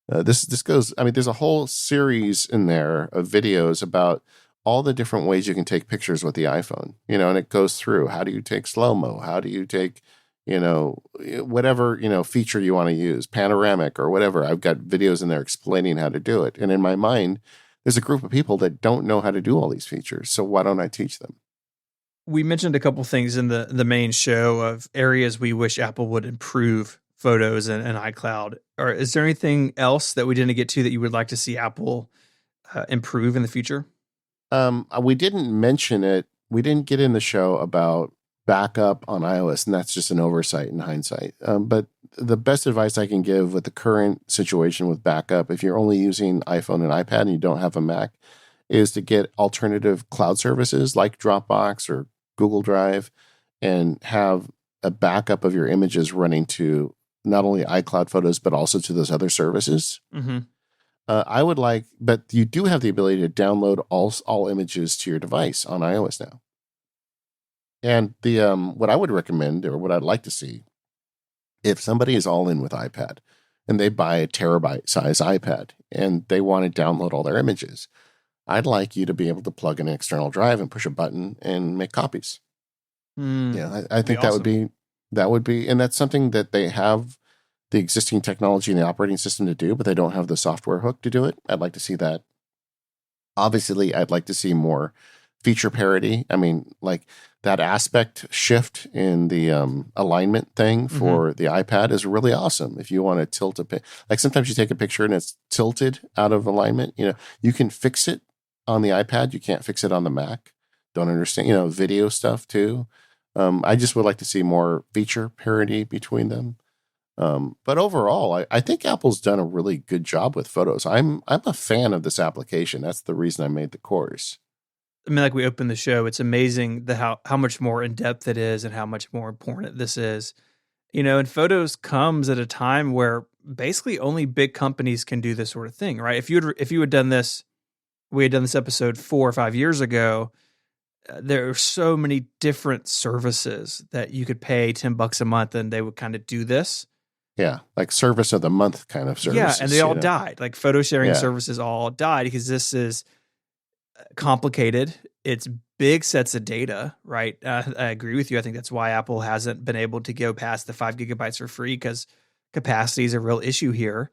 This goes, I mean, there's a whole series in there of videos about all the different ways you can take pictures with the iPhone, and it goes through, how do you take slow-mo? How do you take, whatever, feature you want to use, panoramic or whatever. I've got videos in there explaining how to do it. And in my mind, there's a group of people that don't know how to do all these features. So why don't I teach them? we mentioned a couple things in the main show of areas we wish Apple would improve Photos and iCloud. Or is there anything else that we didn't get to that you would like to see Apple improve in the future? We didn't mention it. We didn't get in the show about backup on iOS, and that's just an oversight in hindsight. But the best advice I can give with the current situation with backup, if you're only using iPhone and iPad and you don't have a Mac, is to get alternative cloud services like Dropbox or Google Drive and have a backup of your images running to not only iCloud Photos, but also to those other services. Mm-hmm. I would like, but you do have the ability to download all images to your device on iOS now. And the what I would recommend, or what I'd like to see, if somebody is all in with iPad and they buy a terabyte size iPad and they want to download all their images, I'd like you to be able to plug in an external drive and push a button and make copies. Yeah, I think awesome. that would be, and that's something that they have the existing technology and the operating system to do, but they don't have the software hook to do it. I'd like to see that. Obviously, I'd like to see more feature parity. I mean, like that aspect shift in the alignment thing for the iPad is really awesome. If you want to tilt like sometimes you take a picture and it's tilted out of alignment, you can fix it on the iPad. You can't fix it on the Mac. Don't understand, video stuff too. I just would like to see more feature parity between them. But overall, I think Apple's done a really good job with Photos. I'm a fan of this application. That's the reason I made the course. I mean, like we opened the show, it's amazing how much more in depth it is and how much more important this is. And Photos comes at a time where basically only big companies can do this sort of thing, right? If you had done this, we had done this episode 4 or 5 years ago. There are so many different services that you could pay $10 a month and they would kind of do this. Yeah, like service of the month kind of services. Yeah, and they all died. Like photo sharing Yeah. services all died because this is complicated. It's big sets of data, right? I agree with you. I think that's why Apple hasn't been able to go past the 5 gigabytes for free because capacity is a real issue here.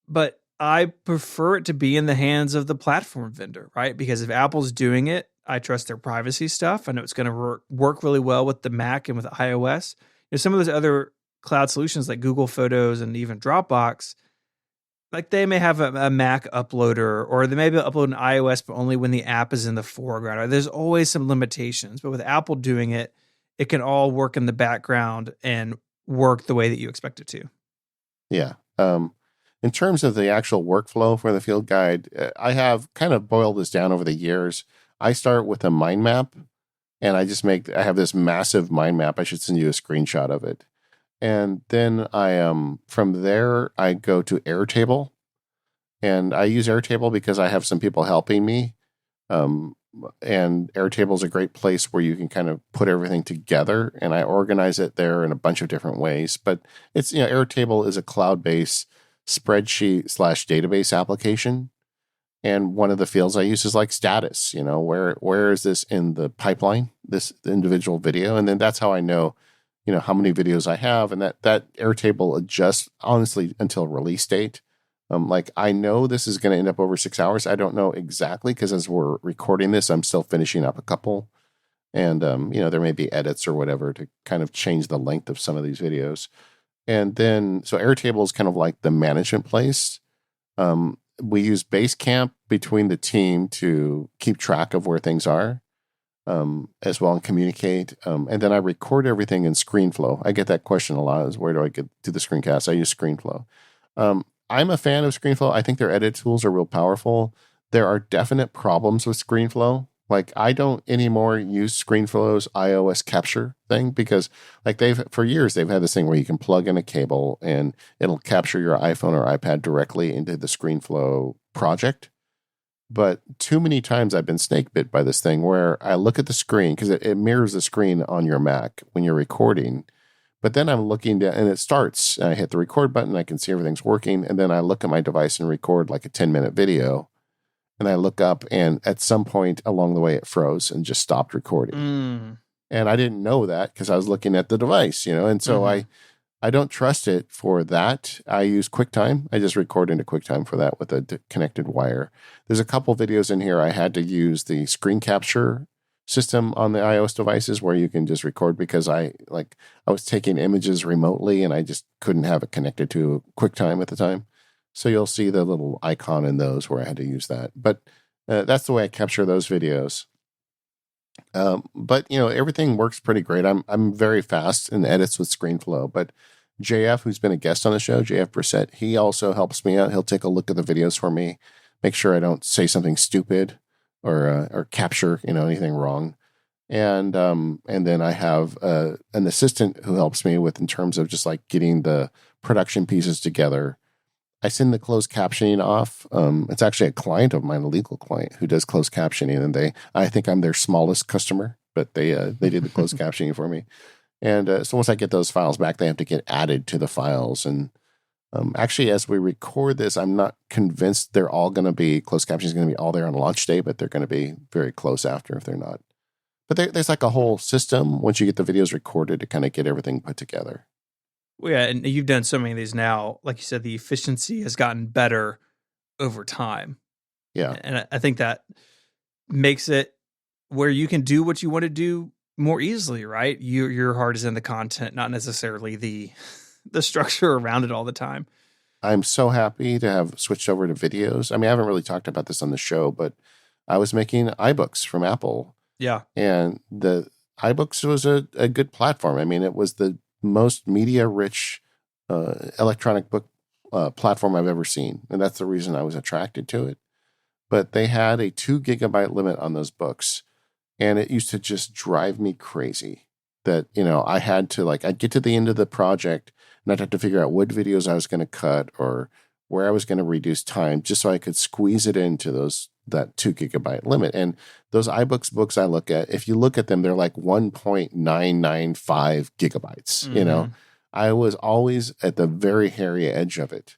But I prefer it to be in the hands of the platform vendor, right? Because if Apple's doing it, I trust their privacy stuff. I know it's going to work really well with the Mac and with iOS. Some of those other cloud solutions like Google Photos and even Dropbox, like they may have a Mac uploader or they may be uploading iOS, but only when the app is in the foreground. Or there's always some limitations, but with Apple doing it, it can all work in the background and work the way that you expect it to. Yeah. In terms of the actual workflow for the field guide, I have kind of boiled this down over the years. I start with a mind map and I have this massive mind map. I should send you a screenshot of it. And then from there, I go to Airtable. And I use Airtable because I have some people helping me. And Airtable is a great place where you can kind of put everything together. And I organize it there in a bunch of different ways. But it's, Airtable is a cloud-based spreadsheet / database application. And one of the fields I use is like status, where is this in the pipeline, this individual video? And then that's how I know how many videos I have, and that Airtable adjusts honestly until release date. Like I know this is going to end up over 6 hours. I don't know exactly because as we're recording this, I'm still finishing up a couple, and there may be edits or whatever to kind of change the length of some of these videos. And then so Airtable is kind of like the management place. We use Basecamp between the team to keep track of where things are. As well and communicate. And then I record everything in ScreenFlow. I get that question a lot is where do I get to the screencast? I use ScreenFlow. I'm a fan of ScreenFlow. I think their edit tools are real powerful. There are definite problems with ScreenFlow. Like I don't anymore use ScreenFlow's iOS capture thing because like for years they've had this thing where you can plug in a cable and it'll capture your iPhone or iPad directly into the ScreenFlow project. But too many times I've been snake bit by this thing where I look at the screen because it mirrors the screen on your Mac when you're recording. But then I'm looking down and it starts. And I hit the record button. I can see everything's working. And then I look at my device and record like a 10-minute video. And I look up and at some point along the way it froze and just stopped recording. And I didn't know that because I was looking at the device, And so I don't trust it for that. I use QuickTime. I just record into QuickTime for that with a connected wire. There's a couple videos in here I had to use the screen capture system on the iOS devices where you can just record, because I was taking images remotely and I just couldn't have it connected to QuickTime at the time. So you'll see the little icon in those where I had to use that. But that's the way I capture those videos. But everything works pretty great. I'm very fast in edits with ScreenFlow. But JF, who's been a guest on the show, JF Brissett, he also helps me out. He'll take a look at the videos for me, make sure I don't say something stupid or capture anything wrong. And then I have an assistant who helps me with in terms of just like getting the production pieces together. I send the closed captioning off. It's actually a client of mine, a legal client, who does closed captioning, and I think I'm their smallest customer, but they did the closed captioning for me. And so once I get those files back, they have to get added to the files. And actually, as we record this, I'm not convinced they're all going to be closed captioning is going to be all there on launch day, but they're going to be very close after if they're not. But there's like a whole system once you get the videos recorded to kind of get everything put together. Well, yeah, and you've done so many of these now. Like you said, the efficiency has gotten better over time. Yeah. And I think that makes it where you can do what you want to do more easily, right? Your heart is in the content, not necessarily the structure around it all the time. I'm so happy to have switched over to videos. I mean, I haven't really talked about this on the show, but I was making iBooks from Apple. Yeah. And the iBooks was a good platform. I mean, it was the most media-rich electronic book platform I've ever seen. And that's the reason I was attracted to it. But they had a 2 gigabyte limit on those books. And it used to just drive me crazy that, I had to I'd get to the end of the project and I'd have to figure out what videos I was going to cut or where I was going to reduce time just so I could squeeze it into that 2 gigabyte limit. And those iBooks books I look at, if you look at them, they're like 1.995 gigabytes. Mm-hmm. I was always at the very hairy edge of it.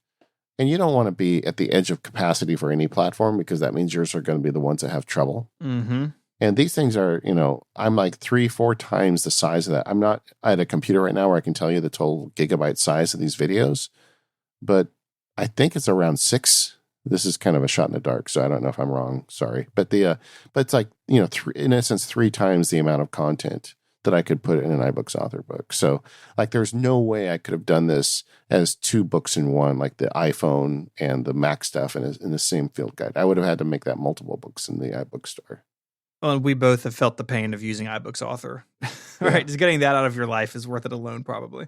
And you don't want to be at the edge of capacity for any platform because that means yours are going to be the ones that have trouble. Mm-hmm. And these things are, I'm like 3-4 times the size of that. I'm not at a computer right now where I can tell you the total gigabyte size of these videos, but I think it's around 6. This is kind of a shot in the dark, so I don't know if I'm wrong. Sorry, but but it's like in essence 3 times the amount of content that I could put in an iBooks author book. So there's no way I could have done this as 2 books in one, like the iPhone and the Mac stuff in the same field guide. I would have had to make that multiple books in the iBook store. Well, we both have felt the pain of using iBooks Author. Right, yeah. Just getting that out of your life is worth it alone, probably.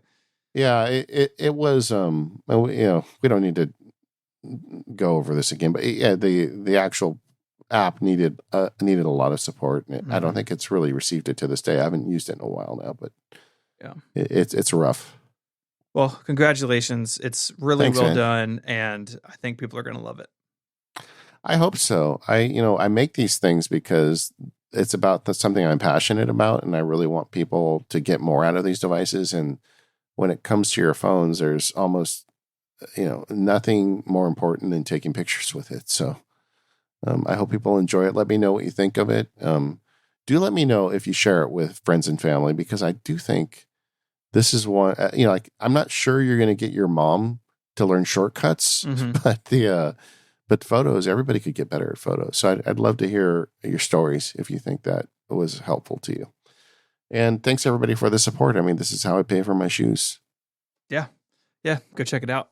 Yeah, it was. We don't need to go over this again, but yeah, the actual app needed a lot of support. Mm-hmm. I don't think it's really received it to this day. I haven't used it in a while now, but yeah, it's rough. Well, congratulations! It's really well done, and I think people are going to love it. I hope so. I make these things because it's about something I'm passionate about, and I really want people to get more out of these devices. And when it comes to your phones, there's almost, nothing more important than taking pictures with it. So I hope people enjoy it. Let me know what you think of it. Do let me know if you share it with friends and family, because I do think this is one, I'm not sure you're going to get your mom to learn shortcuts, mm-hmm. But photos, everybody could get better at photos. So I'd love to hear your stories if you think that was helpful to you. And thanks everybody for the support. I mean, this is how I pay for my shoes. Yeah. Yeah. Go check it out.